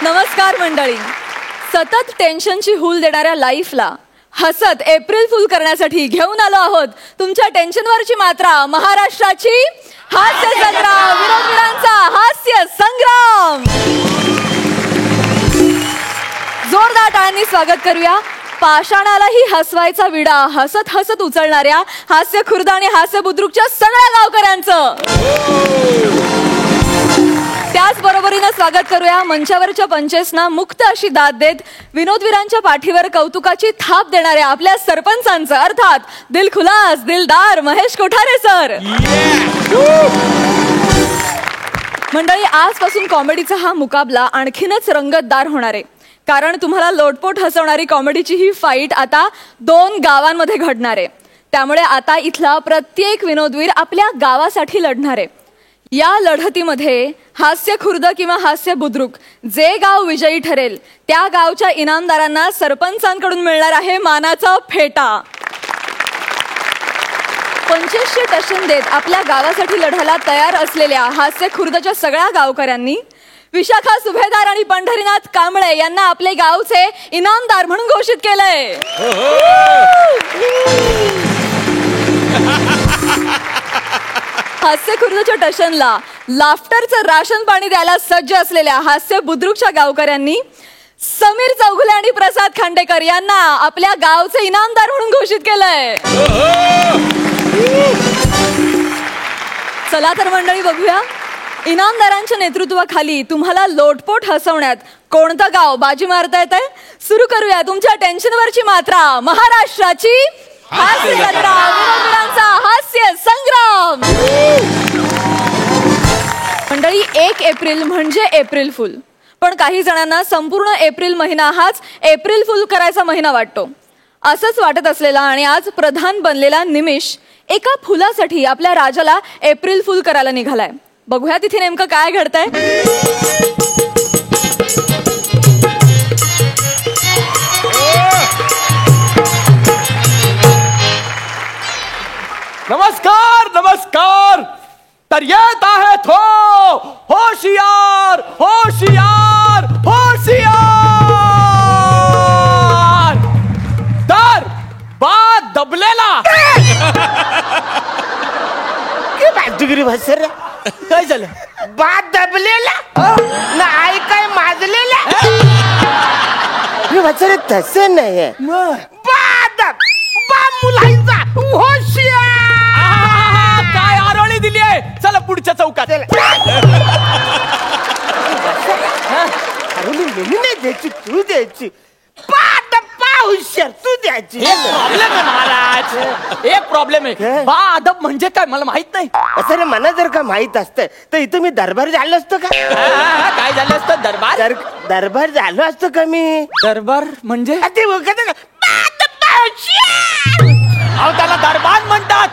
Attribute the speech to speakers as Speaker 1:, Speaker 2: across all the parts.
Speaker 1: नमस्कार मंडळी. सतत टेन्शनची हूल देणाऱ्या लाईफला हसत एप्रिल फुल करण्यासाठी घेऊन आलो आहोत तुमच्या टेन्शनवरची मात्रा. महाराष्ट्राची हास्य संग्राम, विनोदवीरांचा हास्य संग्राम. जोरदार टाळ्यांनी स्वागत करूया पाषाणालाही हसवायचा विडा हसत हसत उचलणाऱ्या हास्य खुर्द आणि हास्य बुद्रुकच्या सगळ्या गावकऱ्यांचं. त्याचबरोबरीनं स्वागत करूया मंचावरच्या पंचेसना मुक्त अशी दाद देत विनोदवीरांच्या पाठीवर कौतुकाची थाप देणाऱ्या आपल्या सरपंचांचं, अर्थात दिलखुलास दिलदार महेश कोठारे सर. मंडळी, आजपासून कॉमेडीचा हा मुकाबला आणखीनच रंगतदार होणार आहे, कारण तुम्हाला लोटपोट हसवणारी कॉमेडीची ही फाईट आता 2 गावांमध्ये घडणार आहे. त्यामुळे आता इथला प्रत्येक विनोदवीर आपल्या गावासाठी लढणार आहे. या लढतीमध्ये हास्य खुर्द किंवा हास्य बुद्रुक जे गाव विजयी ठरेल त्या गावच्या इनामदारांना सरपंचांकडून मिळणार आहे मानाचा फेटा. 2500 टशन देत आपल्या गावासाठी लढायला तयार असलेल्या हास्य खुर्दच्या सगळ्या गावकऱ्यांनी विशाखा सुभेदार आणि पंढरीनाथ कांबळे यांना आपले गावचे इनामदार म्हणून घोषित केलंय. हास्य खुर्दच्या टशनला लाफ्टरचं राशन पाणी द्यायला सज्ज असलेल्या हास्य बुद्रुकच्या गावकऱ्यांनी समीर चौगुले आणि प्रसाद खांडेकर यांना आपल्या गावचे इनामदार म्हणून घोषित केलंय. चला तर मंडळी बघूया, इनामदारांच्या नेतृत्वाखाली तुम्हाला लोटपोट हसवण्यात कोणतं गाव बाजी मारता येत आहे. सुरू करूया तुमच्या टेन्शनवरची मात्रा. महाराष्ट्राची हास्य संग्राम, विनोदवीरांचा हास्य संग्राम. मंडळी, 1 एप्रिल म्हणजे एप्रिल फुल, पण काही जणांना संपूर्ण एप्रिल महिना हाच एप्रिल फुल करायचा महिना वाटतो. असंच वाटत असलेला आणि आज प्रधान बनलेला निमिष एका फुलासाठी आपल्या राजाला एप्रिल फुल करायला निघालाय. बघूया तिथे नेमकं काय घडतंय.
Speaker 2: नमस्कार नमस्कार. तर येत आहे तो होशियार होशियार होशियार. तर बाद दबलेला
Speaker 3: बाजूगिरी भासर
Speaker 2: काय झालं?
Speaker 3: बाद दबलेला ना आई काय माजलेला. भासर तसं नाही. बाद बा मुलांचा होशियार.
Speaker 2: काय आरोळी दिली आहे. चला पुढच्या चौकात.
Speaker 3: नाही द्यायची, तू द्यायची. बाद बा हुशार तू द्यायची.
Speaker 2: प्रॉब्लेम आहे महाराज, एक प्रॉब्लेम आहे. बा अदब म्हणजे काय मला माहित नाही.
Speaker 3: असं रे, मला जर का माहित असतं तर इथं मी दरबार झालो असतो का.
Speaker 2: काय झालं असतं? दरबार
Speaker 3: दरबार झालो असतो का मी.
Speaker 2: दरबार म्हणजे
Speaker 3: ते
Speaker 2: त्याला दरबार म्हणतात.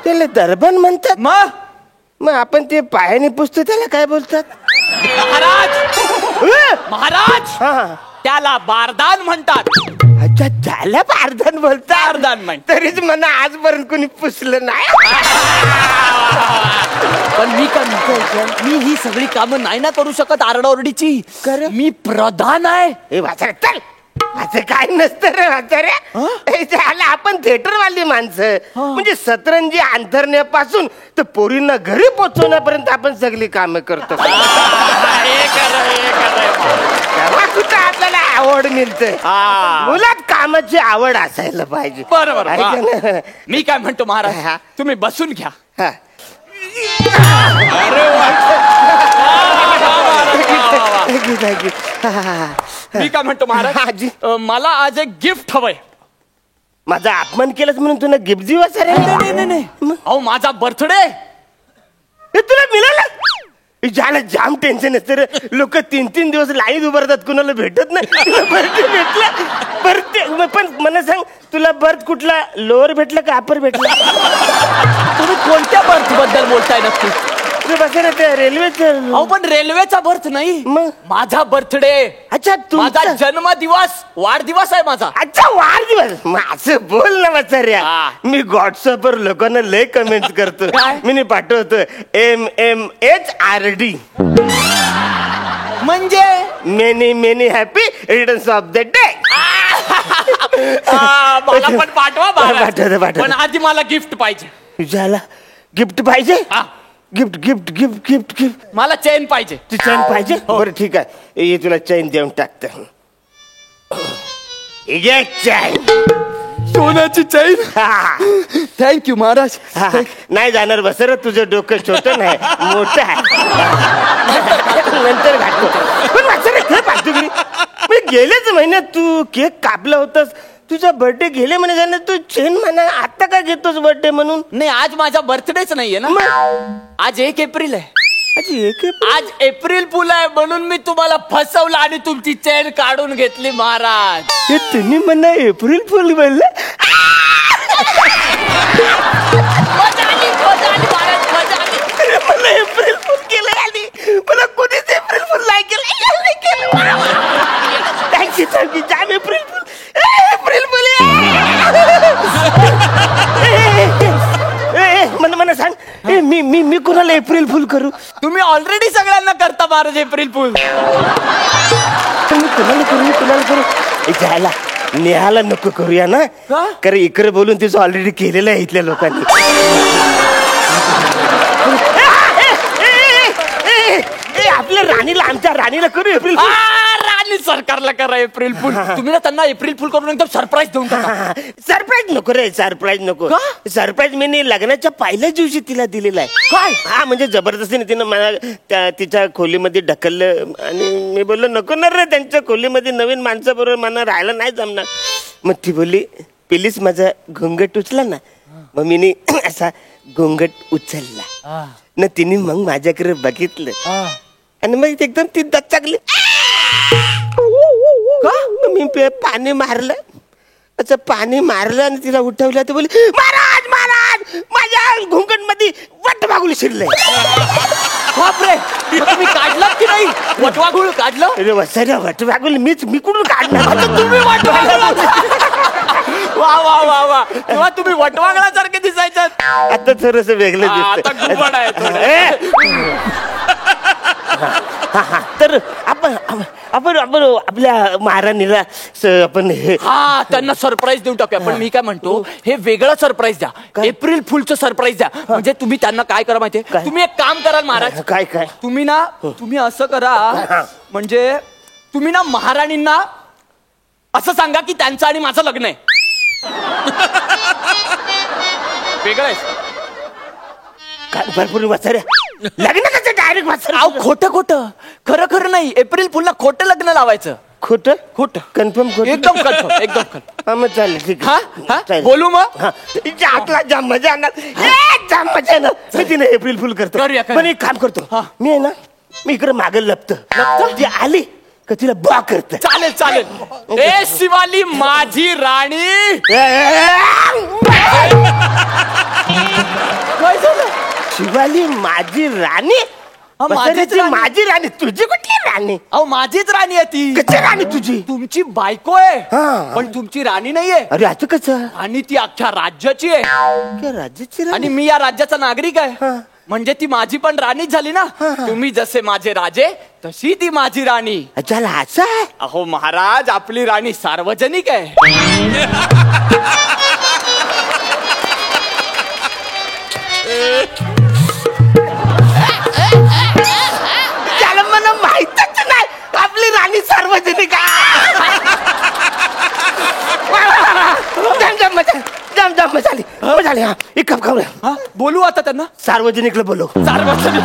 Speaker 3: त्याला दरबार म्हणतात.
Speaker 2: मग
Speaker 3: आपण ते पायाने पुसतो त्याला काय बोलतात.
Speaker 2: महाराज महाराज त्याला बारदान म्हणतात.
Speaker 3: अच्छा, त्याला बारदान बोलतात.
Speaker 2: बारदान म्हण.
Speaker 3: तरीच मला आजपर्यंत कोणी पुसलं नाही.
Speaker 2: पण मी काय म्हणतो, मी ही सगळी कामं नाही ना करू शकत आरडाओरडीची. मी प्रधान आहे.
Speaker 3: हे वाचारे चल. असं काय नसतं रे वाचाऱ्या. आपण थिएटर वाली माणसं. म्हणजे सतरंजी अंथरण्यापासून तर पोरींना घरी पोहोचवण्यापर्यंत आपण सगळी कामं करतो. कुठं आपल्याला आवड मिळते. मुलात कामाची आवड असायला पाहिजे.
Speaker 2: बरोबर. मी काय म्हणतो महाराज, तुम्ही बसून घ्या. मी काय म्हणतो महाराज, मला आज एक गिफ्ट हवंय.
Speaker 3: माझा अपमान केलास म्हणून तुला गिफ्ट देऊ.
Speaker 2: नाही. अहो माझा बर्थडे
Speaker 3: तुला मिळालं. ज्याला जाम टेन्शन असतं रे. लोक 3-3 दिवस लाईन उभारतात, कुणाला भेटत नाही. बर्थडे भेटला. बर्थडे पण मला सांग, तुला बर्थ कुठला, लोअर भेटला का अपर भेटला.
Speaker 2: तुम्ही कोणत्या बर्थ बद्दल बोलताय नक्की.
Speaker 3: रेल्वेचं.
Speaker 2: अहो पण रेल्वेचा बर्थ नाही,
Speaker 3: मग
Speaker 2: माझा बर्थडे.
Speaker 3: अच्छा,
Speaker 2: माझा जन्मदिवस, वाढदिवस आहे माझा.
Speaker 3: अच्छा, वाढदिवस. असं बोल ना वाचाऱ्या. मी व्हॉट्सअपवर लोकांना लय कमेंट करतो. मी पाठवतो MMHRD.
Speaker 2: म्हणजे
Speaker 3: many many happy returns of the day.
Speaker 2: मला पण पाठवा
Speaker 3: पाठवतो, पाठवतो.
Speaker 2: पण आधी मला गिफ्ट पाहिजे.
Speaker 3: तुझ्याला गिफ्ट पाहिजे.
Speaker 2: हा.
Speaker 3: Gift gift gift gift gift
Speaker 2: मला चेन पाहिजे.
Speaker 3: ती चैन पाहिजे. बरं ठीक आहे, ये तुला चैन देऊन टाकतो. ये चैन.
Speaker 2: सोन्याची चैन.
Speaker 3: हा.
Speaker 2: थँक्यू महाराज.
Speaker 3: हा. नाही जाणार बसर, तुझं डोकं छोटं नाही मोठं आहे. नंतर घालतो. पण वाचर खरं पाहतो मी. गेल्याच महिन्यात तू केक कापला होतास. तुझा बर्थडे गेले म्हणे झालं, तू चेन म्हणा आता का घेतोस बर्थडे म्हणून?
Speaker 2: नाही, आज माझा बर्थडेच नाहीये ना. आज 1 एप्रिल आहे. आज एप्रिल फुल आहे म्हणून मी तुम्हाला फसवलं आणि तुमची चेन काढून घेतली महाराज.
Speaker 3: हे तुम्ही म्हणा एप्रिल फुल बोलले. मला एप्रिल फुल केलं आणि मला कोणीच एप्रिल फुल नाही केलं. Thank you thank you. जाम एप्रिल फुल. April fool. मला सांग, मी मी मी कोणाला एप्रिल फुल करू?
Speaker 2: तुम्ही ऑलरेडी सगळ्यांना करता महाराज एप्रिल फुल.
Speaker 3: मी कुणाला करू जायला नेहाला नको करूया ना.
Speaker 2: का?
Speaker 3: कारण इकडे बोलून तिचं ऑलरेडी केलेलं आहे इथल्या लोकांनी. आपल्या राणीला, आमच्या राणीला करू एप्रिल फुल.
Speaker 2: राणी सरकारला करा एप्रिल फुल. तुम्ही ना त्यांना एप्रिल फुल करून एकदम सरप्राईज देऊन टाका.
Speaker 3: सरप्राईज नको रे, सरप्राईज नको. सरप्राईज मी लग्नाच्या पहिल्याच दिवशी तिला दिलेला आहे.
Speaker 2: काय?
Speaker 3: हा म्हणजे जबरदस्तीने तिनं मला तिच्या खोलीमध्ये ढकललं आणि मी बोललो नको ना रे, त्यांच्या खोलीमध्ये नवीन माणसाबरोबर मला राहायला नाही जमणार. मग ती बोलली प्लीज माझा घोंगट उचला ना. मग मी असा घोंगट उचलला ना. तिने मग माझ्याकडे बघितलं आणि मग एकदम ती दचकली. मी पाणी मारलं, असं पाणी मारलं आणि तिला उठवलं. तर बोली महाराज महाराज माझ्या घुंगट मध्ये वटवाघूळ शिरलंय.
Speaker 2: बापरे, तुम्ही काढलं की नाही वटवाघूळ? काढलं.
Speaker 3: अरे वसाऱ्या वटवाघूळ मी कुठून काढणार?
Speaker 2: तुम्ही वटवाघूळ. वा वा वा वा. तेव्हा तुम्ही वटवाघळासारखे दिसायच्यात.
Speaker 3: आता थोडस वेगळं
Speaker 2: आता घुबड आहे थोडं.
Speaker 3: तर आपण आपण आपण आपल्या महाराणीला आपण हे
Speaker 2: त्यांना सरप्राईज देऊन टाकूया. पण मी काय म्हणतो, हे वेगळं सरप्राईज द्या. एप्रिल फुलचं सरप्राईज द्या. म्हणजे तुम्ही त्यांना काय करा माहितीये, तुम्ही एक काम कराल महाराज.
Speaker 3: काय काय
Speaker 2: तुम्ही ना, तुम्ही असं करा, म्हणजे तुम्ही ना महाराणींना असं सांगा की त्यांचं आणि माझं लग्न आहे. वेगळं आहे.
Speaker 3: भरपूर वसाऱ्या लग्न कसं डायरेक्ट वसाऱ्या?
Speaker 2: खोटं खोटं, खरं खरं नाही. एप्रिल फुलला खोटं लग्न लावायचं.
Speaker 3: खोटं खोटं कन्फर्म खोटं?
Speaker 2: एकदम कन्फर्म, एकदम कन्फर्म.
Speaker 3: हा मग चालेल, ठीक आहे.
Speaker 2: हा बोलू मग.
Speaker 3: आतला जाम मजा येणार. जाम मजा येणार. मी तिने एप्रिल फुल करतो. पण एक काम करतो, मी आहे ना, मी इकडे मागे लपतो. ती आली का तिला बा करत.
Speaker 2: चालेल चालेल. ए शिवाली माझी राणी. काय झालं?
Speaker 3: शिवाली माझी राणी? माझी राणी? तुझी कुठली राणी?
Speaker 2: अहो माझीच राणी आहे ती.
Speaker 3: कशी राणी तुझी?
Speaker 2: तुमची बायको आहे
Speaker 3: हा.
Speaker 2: पण तुमची राणी नाहीये.
Speaker 3: अरे असं कसं?
Speaker 2: आणि ती अख्ख्या राज्याची आहे.
Speaker 3: राज्याची
Speaker 2: आणि मी या राज्याचा नागरिक आहे. म्हणजे ती माझी पण राणीच झाली ना. तुम्ही जसे माझे राजे तशी ती माझी राणी.
Speaker 3: चला असं आहे.
Speaker 2: अहो महाराज, आपली राणी सार्वजनिक आहे.
Speaker 3: त्याला मला माहितच नाही आपली राणी सार्वजनिक आहे. जाम मजा, जाम जाम मजा आली. मजा आली. हा एक कप खाऊ.
Speaker 2: बोलू आता त्यांना.
Speaker 3: सार्वजनिकला बोलव.
Speaker 2: सार्वजनिक.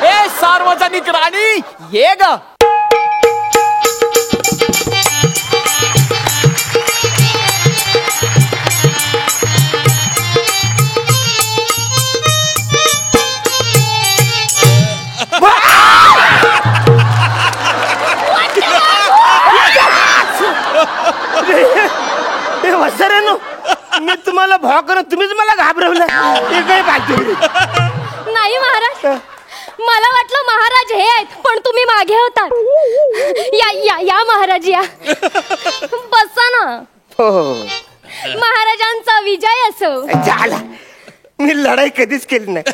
Speaker 2: ए सार्वजनिक राणी ये ग.
Speaker 3: वसऱ्यानो, मी तुम्हाला भाव करत तुम्हीच मला घाबरवलं. हे काय बाकी
Speaker 4: नाही महाराज, मला वाटलं महाराज हे आहेत पण तुम्ही मागे होतात. या या या महाराज या. बसा ना.
Speaker 3: हो.
Speaker 4: महाराजांचा विजय असो.
Speaker 3: झाला. मी लढाई कधीच केली नाही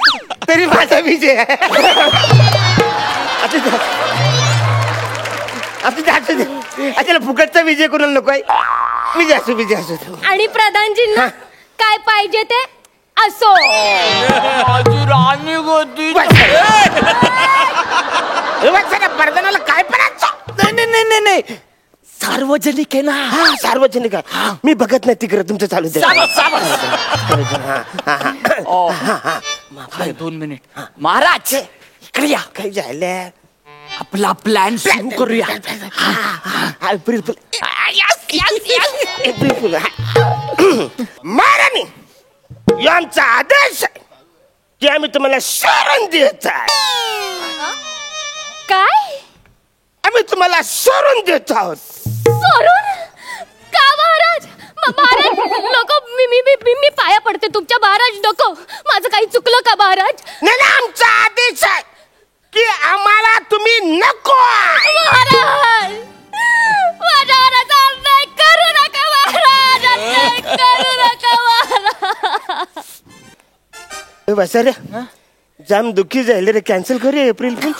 Speaker 3: तरी माझा विजय आहे. असू दे. अच्छा फुकटचा विजय कोणाला नको आहे. विजय असू.
Speaker 4: आणि प्रधानजींना
Speaker 3: हा.
Speaker 4: काय पाहिजे ते असो.
Speaker 2: माझी राणी होती.
Speaker 3: प्रधानाला काय पडायचं.
Speaker 2: नाही सार्वजनिक आहे ना.
Speaker 3: हा सार्वजनिक आहे. मी बघत नाही तिकडे तुमचं चालू दे.
Speaker 2: हा, 2 मिनिट. महाराज इकडे या.
Speaker 3: काय झालं.
Speaker 2: आपला प्लॅन सुरू करूया.
Speaker 3: April fool. एप्रिल फुल. महाराणी यांचा आदेश आहे की आम्ही तुम्हाला सोडून देत आहे.
Speaker 4: काय
Speaker 3: आम्ही तुम्हाला सोडून देत आहोत.
Speaker 4: सोडून का महाराज? महाराज नको. मी पाया पडते तुमच्या. महाराज नको. माझं काही चुकलं का महाराज?
Speaker 3: नाही ना, आमचा आदेश आहे की आम्हाला तुम्ही नको.
Speaker 4: महाराज माझ्यावरचा अन्याय करू नका महाराज. अन्याय करू नका महाराज.
Speaker 3: बसरे जाम दुःखी झाले रे. कॅन्सल करूया एप्रिल फुल.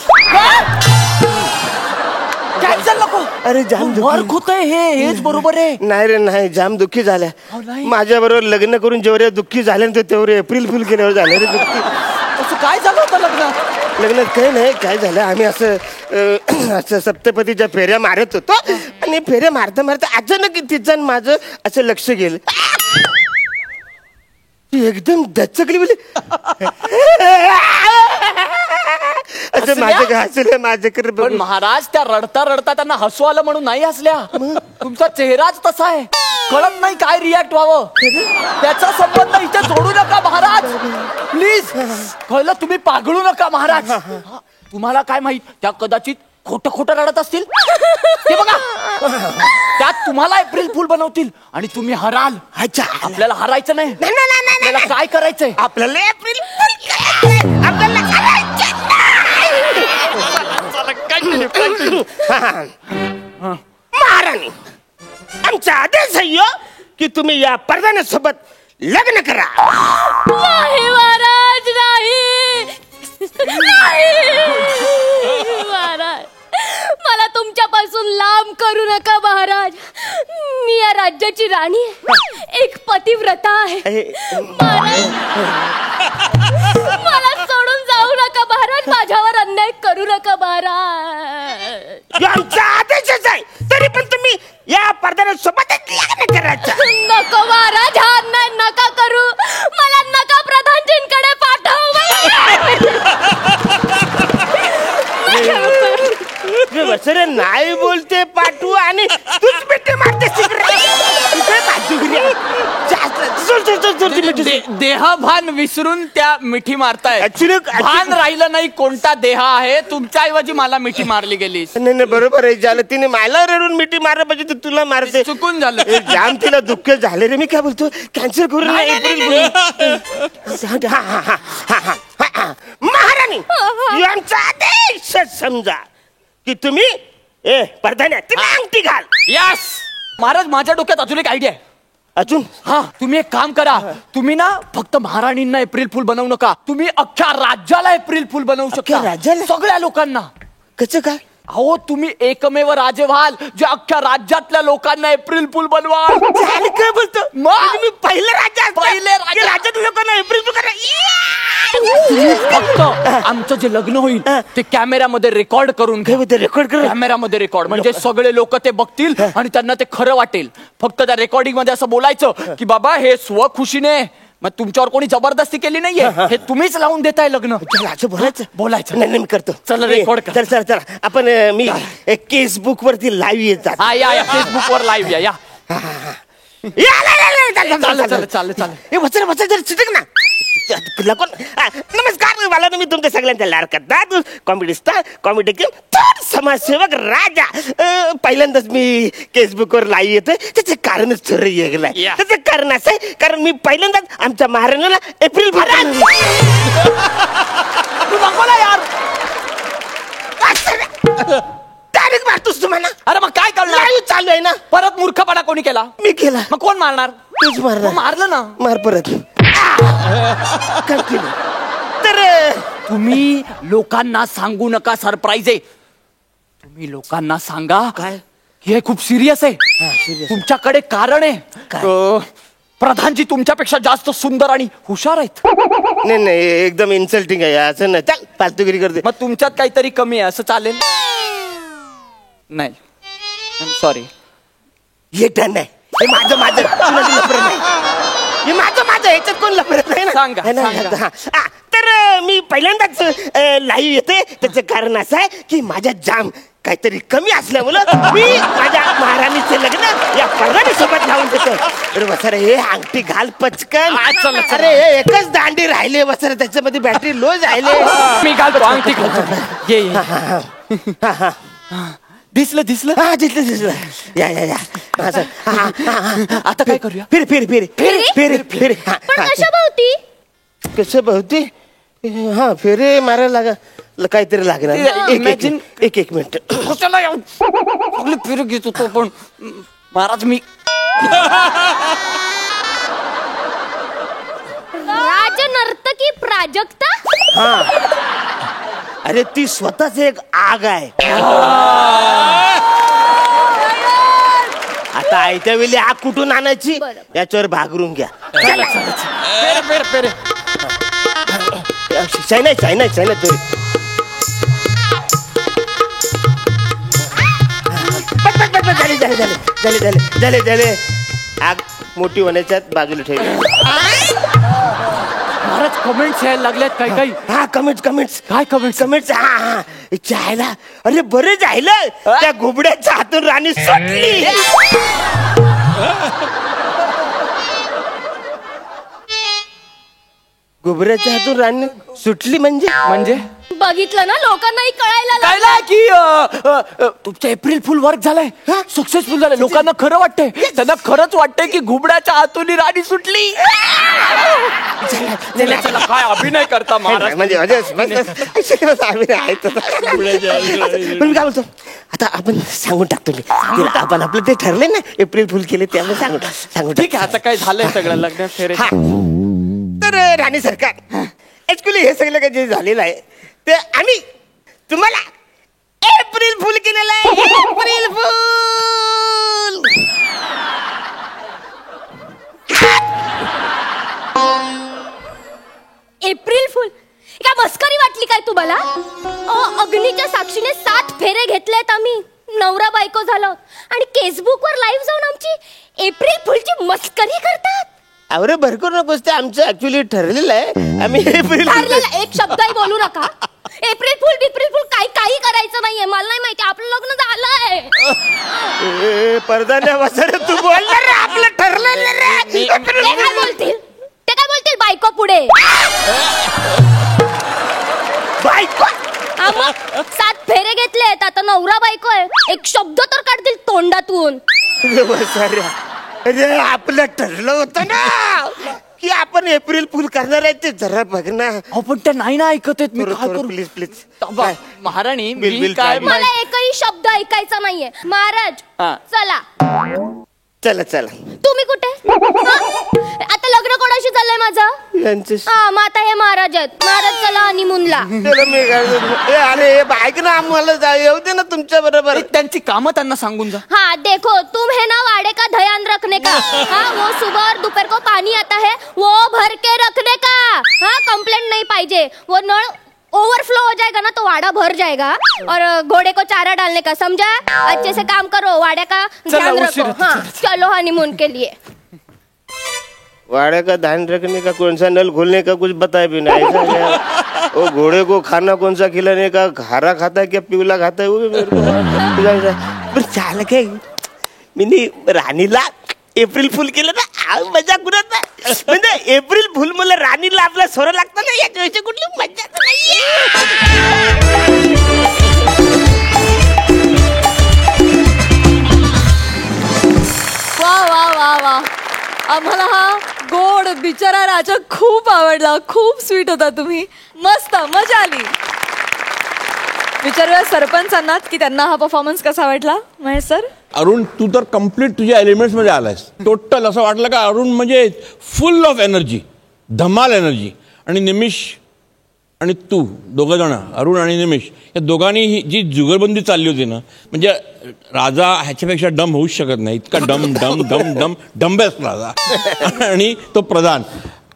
Speaker 2: कॅन्सल नको.
Speaker 3: अरे जाम
Speaker 2: वर्क
Speaker 3: दुःखी.
Speaker 2: होतंय हेच बरोबर आहे.
Speaker 3: नाही रे नाही, जाम दुःखी झाल्या.
Speaker 2: नाही.
Speaker 3: माझ्या बरोबर लग्न करून जेवढे दुःखी झाले ना तेवढे एप्रिल फुल केल्यावर झाले रे दुःखी.
Speaker 2: असं काय झालं होतं लग्नात?
Speaker 3: लग्नात काही नाही. काय झालं आम्ही असं सप्तपदीच्या फेऱ्या मारत होतो आणि फेऱ्या मारता मारता अचानक तिचं माझं असं लक्ष गेलं. ती एकदम दचकली बोली. असं माझं हसलं माझ्याकडे
Speaker 2: पण
Speaker 3: बघून.
Speaker 2: महाराज त्या रडता त्यांना हसू आलं म्हणून नाही हसल्या. तुमचा चेहराच तसा आहे. कळत नाही काय रिॲक्ट व्हावं. त्याचा संबंध इथे जोडू नका महाराज प्लीज. कळलं. तुम्ही पागळू नका महाराज. तुम्हाला काय माहित त्या कदाचित खोटं रडत असतील. ते बघा त्यात तुम्हाला एप्रिल फुल बनवतील आणि तुम्ही हराल.
Speaker 3: अच्छा
Speaker 2: आपल्याला हरायचं नाही. आपल्याला काय करायचंय?
Speaker 3: आपल्याला एप्रिल आपल्याला करायचं महाराणी आमचा आदेश आहे की तुम्ही या प्रधानासोबत लग्न करा.
Speaker 4: नाही महाराज नाही. महाराज मला तुमच्यापासून लांब करू नका महाराज. मी या राज्याची राणी आहे. एक पतिव्रता आहे. महाराज मला सोडून जाऊ नका महाराज. माझ्यावर अन्याय करू नका महाराज.
Speaker 3: आमचा आदेशच आहे तरी पण तुम्ही या प्रधानासोबतच लग्न करायचं.
Speaker 4: नको महाराज. हा अन्याय नका करू. मला नका प्रधानजींकडे पाठव.
Speaker 3: सर नाही बोलते पाठवू आणि तूच मिठी मारते
Speaker 2: देहभान विसरून त्या मिठी मारताय.
Speaker 3: Actually-
Speaker 2: भान राहिलं नाही कोणता देह आहे. तुमच्या ऐवजी मला मिठी मारली गेली.
Speaker 3: नाही बरोबर आहे. झालं तिने मला रडून मिठी मारलं पाहिजे तर तुला मारते.
Speaker 2: चुकून झालं.
Speaker 3: ए, जाम तिला दुःख झाले रे. मी काय बोलतो कॅन्सल करू नये एप्रिल महाराणी यांचा आदेश समजा की तुम्ही प्रधान तिला अंगठी घाल.
Speaker 2: यस महाराज माझ्या डोक्यात अजून एक आयडिया आहे.
Speaker 3: अजून
Speaker 2: हा तुम्ही एक काम करा. तुम्ही ना फक्त महाराणींना एप्रिल फुल बनवू नका. तुम्ही अख्ख्या राज्याला एप्रिल फुल बनवू
Speaker 3: अख्ख्या
Speaker 2: शकता.
Speaker 3: राज्याला?
Speaker 2: सगळ्या लोकांना.
Speaker 3: कसं काय.
Speaker 2: अहो तुम्ही एकमेव राजे व्हाल जे अख्ख्या राज्यातल्या लोकांना एप्रिल फुल बनवाल.
Speaker 3: झालं काय बोलतो
Speaker 2: मग?
Speaker 3: म्हणजे मी पहिलं राज्य
Speaker 2: पहिले राज्य.
Speaker 3: राज्यात लोकांना एप्रिल फुल करा.
Speaker 2: फक्त आमचं जे लग्न होईल ते कॅमेऱ्यामध्ये रेकॉर्ड करून घ्या.
Speaker 3: रेकॉर्ड कर.
Speaker 2: कॅमेऱ्यामध्ये रेकॉर्ड म्हणजे सगळे लोक ते बघतील आणि त्यांना ते खरं वाटेल. फक्त त्या रेकॉर्डिंग मध्ये असं बोलायचं की बाबा हे स्वखुशीने मग तुमच्यावर कोणी जबरदस्ती केली नाहीये. हे तुम्हीच लावून देताय लग्न.
Speaker 3: बोलायचं नाही मी करतो.
Speaker 2: चला रेकॉर्ड कर.
Speaker 3: चला आपण मी केसबुक वरती लाईव्ह येतात.
Speaker 2: हा या फेसबुक वर लाईव्ह या.
Speaker 3: नमस्कार मला मी तुमच्या सगळ्यांच्या लाडका कॉमेडी स्टार कॉमेडी समाजसेवक राजा. पहिल्यांदाच मी फेसबुकवर लाईव्ह येतोय. त्याचं कारणच थोडं वेगळं आहे. त्याचं कारण असं आहे कारण मी पहिल्यांदाच आमच्या महाराणीला एप्रिल
Speaker 2: यार
Speaker 3: तारीख मारतोस तुम्हाला.
Speaker 2: अरे मग काय करणार.
Speaker 3: लाईव्ह चालू आहे ना.
Speaker 2: परत मूर्खपणा कोणी केला.
Speaker 3: मी केला.
Speaker 2: मग कोण मारणार.
Speaker 3: तूच मारणार.
Speaker 2: मारलं ना.
Speaker 3: मार परत. तर
Speaker 2: तुम्ही लोकांना सांगू नका. सरप्राईज आहे. तुम्ही लोकांना सांगा
Speaker 3: काय?
Speaker 2: हे खूप सिरियस आहे.
Speaker 3: serious.
Speaker 2: तुमच्याकडे कारण आहे. प्रधानजी तुमच्यापेक्षा जास्त सुंदर आणि हुशार आहेत.
Speaker 3: नाही नाही एकदम इन्सल्टिंग आहे असं नाही. चल फालतूगिरी करते.
Speaker 2: मग तुमच्यात काहीतरी कमी आहे असं चालेल? नाही, सॉरी.
Speaker 3: हे टन आहे. हे माझं माझं कुणाचं लफडं नाही. हे माझं याच्यात कोण लफडत नाही ना.
Speaker 2: सांगा,
Speaker 3: है ना?
Speaker 2: सांगा.
Speaker 3: हा, तर मी पहिल्यांदाच लाईव्ह येते. त्याचं कारण असं आहे की माझ्या जाम काहीतरी कमी असल्यामुळं मी माझ्या महाराणीचे लग्न या परगाणी सोबत लावून देतो. अरे वसर हे अंगठी घाल पचकन. अरे हे एकच दांडी राहिले वसर त्याच्यामध्ये बॅटरी लो राहिले.
Speaker 2: मी घालतो अंगठी घालतो. ये. दिसलं
Speaker 3: हा दिसलं या असं.
Speaker 2: आता काय करूया?
Speaker 3: फिर
Speaker 4: पण कशा भावती?
Speaker 3: कसं भावती? हा फेरे मारायला काहीतरी लागणार. एक मिनिट.
Speaker 2: कशाला चांगली फिर घेत होतो पण महाराज मी
Speaker 4: राजनर्तकी प्राजक्ता.
Speaker 3: अरे ती स्वतःच एक आग आहे. आता आयत्या वेळी आग कुठून आणायची याच्यावर भागरून घ्या. चायना तरी झाले आग मोठी होण्याच्या बाजूला ठेवली.
Speaker 2: महाराज कमेंट्स यायला लागल्यात काही.
Speaker 3: हा कमेंट्स
Speaker 2: काय कमेंट्स?
Speaker 3: हा चायला. अरे बरं झालं त्या घुबड्याच्या हातून राणी सुटली. घुबड्याच्या हातून राणी सुटली म्हणजे
Speaker 4: बघितलं ना लोकांनाही कळायला लागलं.
Speaker 2: कळलं की तुमचं एप्रिल फुल वर्क झालंय. सक्सेसफुल झालंय. लोकांना खरं वाटतंय. त्यांना खरंच वाटतंय की घुबड्याच्या हातून राणी सुटली. चला, काय अभिनय करता महाराज.
Speaker 3: म्हणजे पण काय बोलतो आता आपण सांगून टाकतो. आपण आपलं ते ठरलंय ना एप्रिल फुल केले ते आपण सांगू.
Speaker 2: ठीक आहे. आता काय झालंय सगळं लग्न फेरे.
Speaker 3: तर राणी सरकार ऍक्च्युली हे सगळं काही जे झालेलं आहे ते आम्ही तुम्हाला एप्रिल फुल केलेलं आहे. April fool.
Speaker 4: एप्रिल फुल काय मस्करी वाटली काय तुम्हाला? अग्नीच्या साक्षीने 7 फेरे घेतलेत आम्ही. नवरा बायको झालो आणि फेसबुक वर लाईव्ह जाऊन आमची एप्रिल फुलची मस्करी करतात.
Speaker 3: अरे भरपूर नकोस ते आमचं ऍक्च्युली ठरलेलं आहे. आम्ही एप्रिल
Speaker 4: ठरलेलं एक शब्दही बोलू नका. एप्रिल फुल काही करायचं नाहीये. मला नाही माहिती आपलं लग्न झालंय.
Speaker 3: पडद्याने वसर तू बोलणार रे. आपलं ठरलेलं रे.
Speaker 4: ते काय बोलतील बायको पुढे.
Speaker 3: बायको
Speaker 4: 7 फेरे घेतलेत. आता नवरा बायको आहे. एक शब्द तर काढतील तोंडातून.
Speaker 3: अरे आपलं ठरलं होतं ना की आपण एप्रिल फुल करणार आहे. ते जरा बघ ना.
Speaker 2: पण ते नाही ना ऐकत आहेत. मी काय करू?
Speaker 3: प्लीज
Speaker 2: महाराणी
Speaker 3: बिल
Speaker 2: मी काय
Speaker 4: मला एकही शब्द ऐकायचा नाहीये. महाराज चला.
Speaker 3: चला
Speaker 4: तुम्ही कुठे? आता लग्न कोणाशी चाललंय माझं? मग आता हे महाराज आहेत. महाराज चला हनीमूनला.
Speaker 3: अरे ऐक ना आम्हाला येऊ दे ना तुमच्या बरोबर.
Speaker 2: त्यांची कामं त्यांना सांगून जा.
Speaker 4: हाँ देखो तुम है ना वाड़े का ध्यान रखने का. हाँ वो सुबह और दोपहर को पानी आता है वो भर के रखने का. हाँ कंप्लेंट नहीं पाहिजे. वो नळ ओवरफ्लो हो जाएगा ना तो वाड़ा भर जाएगा. और घोड़े को चारा डालने का. समझा? अच्छे से काम करो. वाड़े का ध्यान रखो. हाँ चलो हनीमून के लिए.
Speaker 3: वाड़े का ध्यान रखने का कौन सा नल खोलने का कुछ बताए भी नहीं. ऐसा वो घोड़े को खाना कौन सा खिलाने का. हरा खाता है क्या पिवला खाता है वो भी मेरे को चाल के मी राणीला एप्रिल फुल केलं ना मजा कुठं म्हणजे एप्रिल फुल मला राणीला आपला सोरा लागतं ना याच्याविषयी कुठली मजा नाहीये.
Speaker 1: वा आम्हाला हा गोड बिचारा राजा खूप आवडला. खूप स्वीट होता तुम्ही. मस्त मजा आली. विचारूया सरपंचांना की त्यांना हा परफॉर्मन्स कसा वाटला. महेश सर.
Speaker 5: अरुण तू तर कम्प्लीट तुझ्या एलिमेंट्स मध्ये आलायस. टोटल असं वाटलं का अरुण म्हणजे फुल ऑफ एनर्जी, धमाल एनर्जी. आणि निमिष आणि तू दोघं जण अरुण आणि निमेश या दोघांनी जी जुगलबंदी चालली होती ना म्हणजे राजा ह्याच्यापेक्षा डम होऊच शकत नाही इतका डम डम डम डम डंबेस्ट राजा आणि तो प्रधान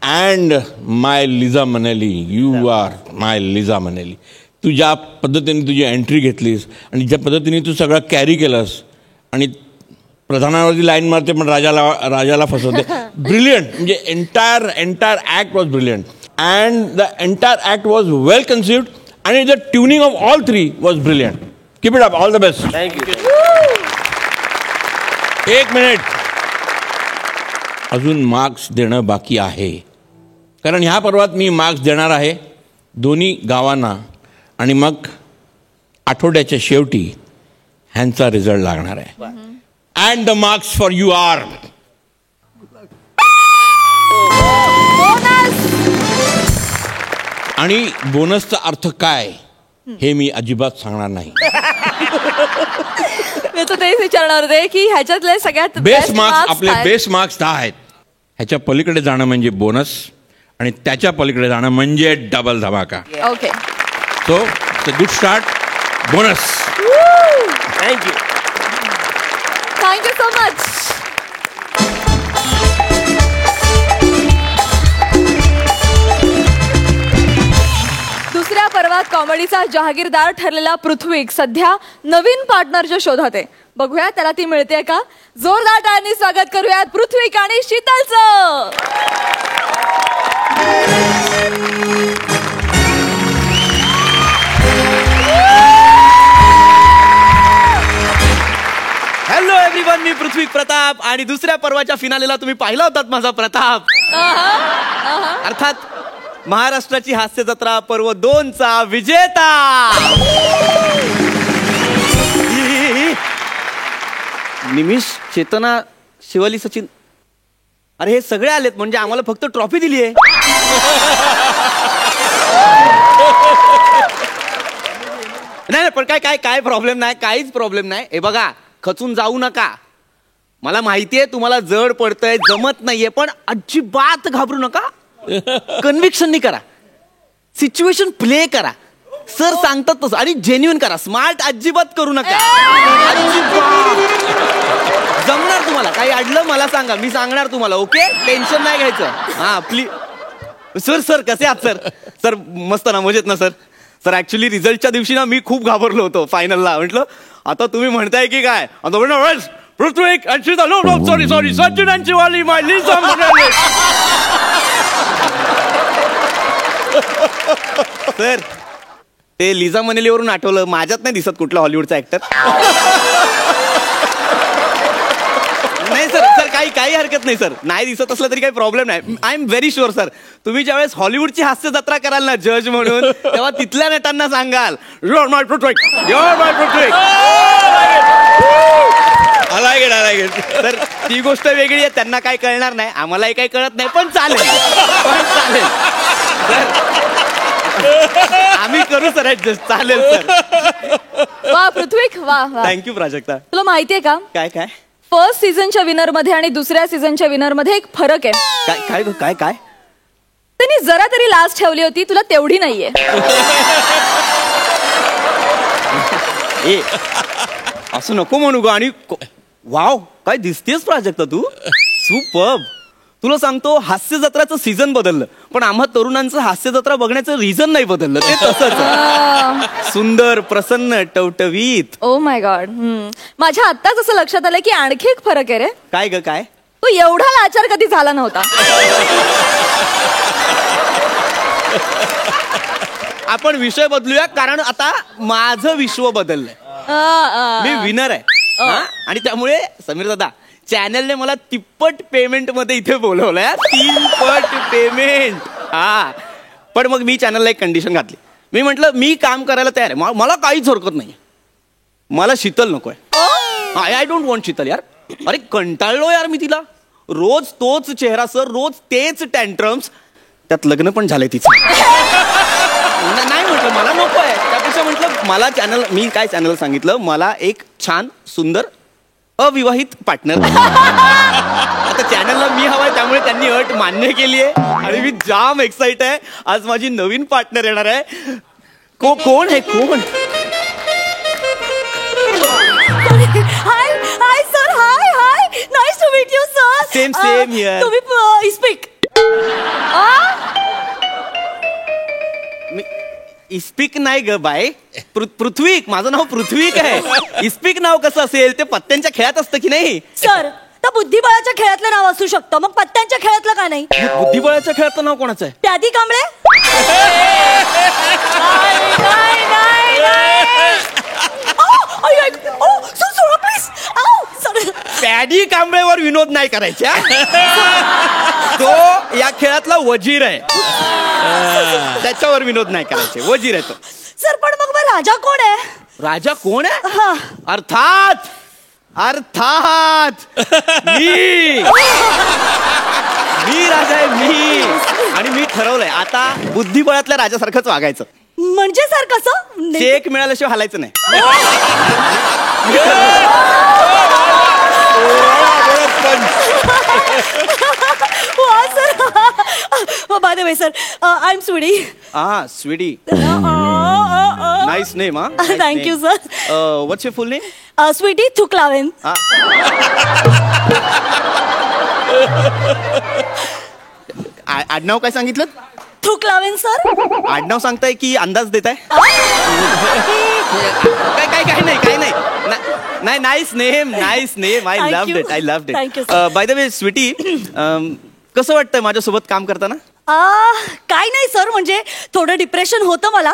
Speaker 5: and my Liza मनेली you R my Liza मनेली तू ज्या पद्धतीने तुझी एंट्री घेतलीस आणि ज्या पद्धतीने तू सगळं कॅरी केलंस आणि प्रधानावरती लाईन मारते पण राजाला फसवते ब्रिलियंट म्हणजे entire act was brilliant and the entire act was well conceived आणि the tuning of all three was brilliant keep it up all the best
Speaker 3: thank you.
Speaker 5: एक मिनिट अजून मार्क्स देणं बाकी आहे कारण ह्या पर्वात मी मार्क्स देणार आहे दोन्ही गावांना आणि मग आठवड्याच्या शेवटी ह्यांचा रिझल्ट लागणार आहे and the marks for you are आणि बोनसचा अर्थ काय हे मी अजिबात सांगणार नाही
Speaker 1: मी तर तेच विचारणार होते की ह्याच्यातले सगळ्यात
Speaker 5: बेस मार्क्स आपले बेस मार्क्स 10 आहेत ह्याच्या पलीकडे जाणं म्हणजे बोनस आणि त्याच्या पलीकडे जाणं म्हणजे डबल धमाका
Speaker 1: okay
Speaker 5: so it's a good start bonus
Speaker 3: thank you.
Speaker 1: Thank you so much. दुसऱ्या पर्वात कॉमेडीचा जहागीरदार ठरलेला पृथ्वी सध्या नवीन पार्टनरच्या शोधात आहे. बघूया त्याला ती मिळते का. जोरदार टाळ्यांनी स्वागत करूयात पृथ्वी आणि शीतलचं.
Speaker 6: हॅलो एव्हरीवन मी पृथ्वी प्रताप आणि दुसऱ्या पर्वाच्या फिनालेला तुम्ही पाहिला होतात माझा प्रताप अर्थात महाराष्ट्राची हास्य जत्रा पर्व 2चा विजेता निमिष चेतना शिवाली सचिन अरे हे सगळे आलेत म्हणजे आम्हाला फक्त ट्रॉफी दिली आहे नाही पण काय प्रॉब्लेम नाही काहीच प्रॉब्लेम नाही हे बघा खचून जाऊ नका मला माहितीये तुम्हाला जड पडतंय जमत नाहीये पण अजिबात घाबरू नका कन्व्हिक्शननी करा सिच्युएशन प्ले करा सर सांगतात तसं आणि जेन्युइन करा स्मार्ट अजिबात करू नका अजिबात जमणार तुम्हाला काही अडलं मला सांगा मी सांगणार तुम्हाला ओके टेन्शन नाही घ्यायचं हा प्लीज सर कसे आहात सर मस्त ना मजेत ना सर ऍक्च्युली रिझल्टच्या दिवशी ना मी खूप घाबरलो होतो फायनलला म्हटलं आता तुम्ही म्हणताय की काय आता पृथ्वी सॉरी सचिन आणि शिवाली माय लिझा मनेली सर ते लिझा मनेलीवरून आठवलं माझ्यात नाही दिसत कुठला हॉलिवूडचा ऍक्टर नाही सर काही हरकत नाही सर नाही दिसत असलं तरी काही प्रॉब्लेम नाही I am very sure sir तुम्ही ज्यावेळेस हॉलिवूडची हास्य जत्रा कराल ना जज म्हणून तेव्हा तिथल्या नटांना सांगाल your my Prithvi I like it. तर ती गोष्ट वेगळी आहे त्यांना काही कळणार नाही आम्हालाही काही कळत नाही पण चालेल आम्ही करू सर ऍडजस्ट चालेल सर
Speaker 1: वा पृथ्वी वा वा.
Speaker 6: थँक्यू प्राजक्ता
Speaker 1: तुला माहितीये का
Speaker 6: काय
Speaker 1: फर्स्ट सीझनच्या विनर मध्ये आणि दुसऱ्या सीझनच्या विनर मध्ये एक फरक आहे.
Speaker 6: काय
Speaker 1: त्यांनी जरा तरी लाज ठेवली होती तुला तेवढी नाहीये.
Speaker 6: ए असं नको म्हणू ग आणि वाव काय दिसतेस प्राजक्ता तू सुपर्ब तुला सांगतो हास्य जत्राचं सीझन बदललं पण आम्हा तरुणांचं हास्य जत्रा बघण्याचं रिझन नाही बदललं ते तसंच सुंदर प्रसन्न टवटवीत
Speaker 1: ओ माय गॉड. माझ्या आत्ताच असं लक्षात आलं की आणखी एक फरक आहे रे.
Speaker 6: काय
Speaker 1: तू एवढा लाचार कधी झाला नव्हता.
Speaker 6: आपण विषय बदलूया कारण आता माझं विश्व बदललंय मी विनर आहे आणि त्यामुळे समीर दादा चॅनलने मला तिप्पट पेमेंट मध्ये इथे बोलवलंय 3 पट पेमेंट पण मग मी चॅनलला एक कंडिशन घातली मी म्हटलं मी काम करायला तयार आहे मला काहीच हरकत नाही मला शीतल नकोय आय डोंट वॉन्ट शीतल यार अरे कंटाळलो यार मी तिला रोज तोच चेहरा सर रोज तेच टँट्रम्स त्यात लग्न पण झालंय तिचं नाही म्हटलं मला नको आहे त्यापेक्षा म्हटलं मला चॅनल मी काय चॅनल सांगितलं मला एक छान सुंदर अविवाहित पार्टनर आता चॅनलला मी हवाय त्यामुळे त्यांनी अट मान्य केली आहे आणि मी जाम एक्साइट आहे. आज माझी नवीन पार्टनर येणार आहे. कोण आहे कोण?
Speaker 1: Hi hi sir, hi hi, nice to meet you sir.
Speaker 6: Same here.
Speaker 1: तुम्ही स्पीक.
Speaker 6: इस्पिक नाही ग बाय, पृथ्वीक. माझं नाव पृथ्वीक आहे. इस्पिक नाव कसं असेल? ते पत्त्यांच्या खेळात असतं की नाही?
Speaker 1: सर, तर बुद्धिबळाच्या खेळातलं नाव असू शकतं, मग पत्त्यांच्या खेळातलं का नाही?
Speaker 6: बुद्धिबळाच्या खेळातलं नाव कोणाचं आहे?
Speaker 1: प्यादी कांबळे.
Speaker 6: पॅडी कांबळेवर विनोद नाही करायचे हा? तो या खेळातला वजीर आहे, त्याच्यावर विनोद नाही करायचे. वजीर आहे तो.
Speaker 1: सर, पण मग राजा कोण आहे?
Speaker 6: राजा कोण आहे?
Speaker 1: हा.
Speaker 6: अर्थात मी राजा आहे, मी. आणि मी ठरवलंय आता बुद्धिबळातल्या राजासारखंच वागायचं.
Speaker 1: म्हणजे सर कसं?
Speaker 6: चेक मिळाल्याशिवाय हालायचं नाही.
Speaker 1: By the way sir, I am Sweety.
Speaker 6: हा, स्वीटी. Nice name. हा,
Speaker 1: thank you sir.
Speaker 6: What's your full name?
Speaker 1: Sweety Thukalaven.
Speaker 6: आडनाव काय सांगितलं?
Speaker 1: थुकलावेन सर.
Speaker 6: आडनाव सांगताय की अंदाज देताय? काय नाही. Nice name. I love it.
Speaker 1: Thank you,
Speaker 6: by the way Sweety, कसं वाटतंय माझ्यासोबत काम करताना?
Speaker 1: काय नाही सर, म्हणजे थोडं डिप्रेशन होतं मला,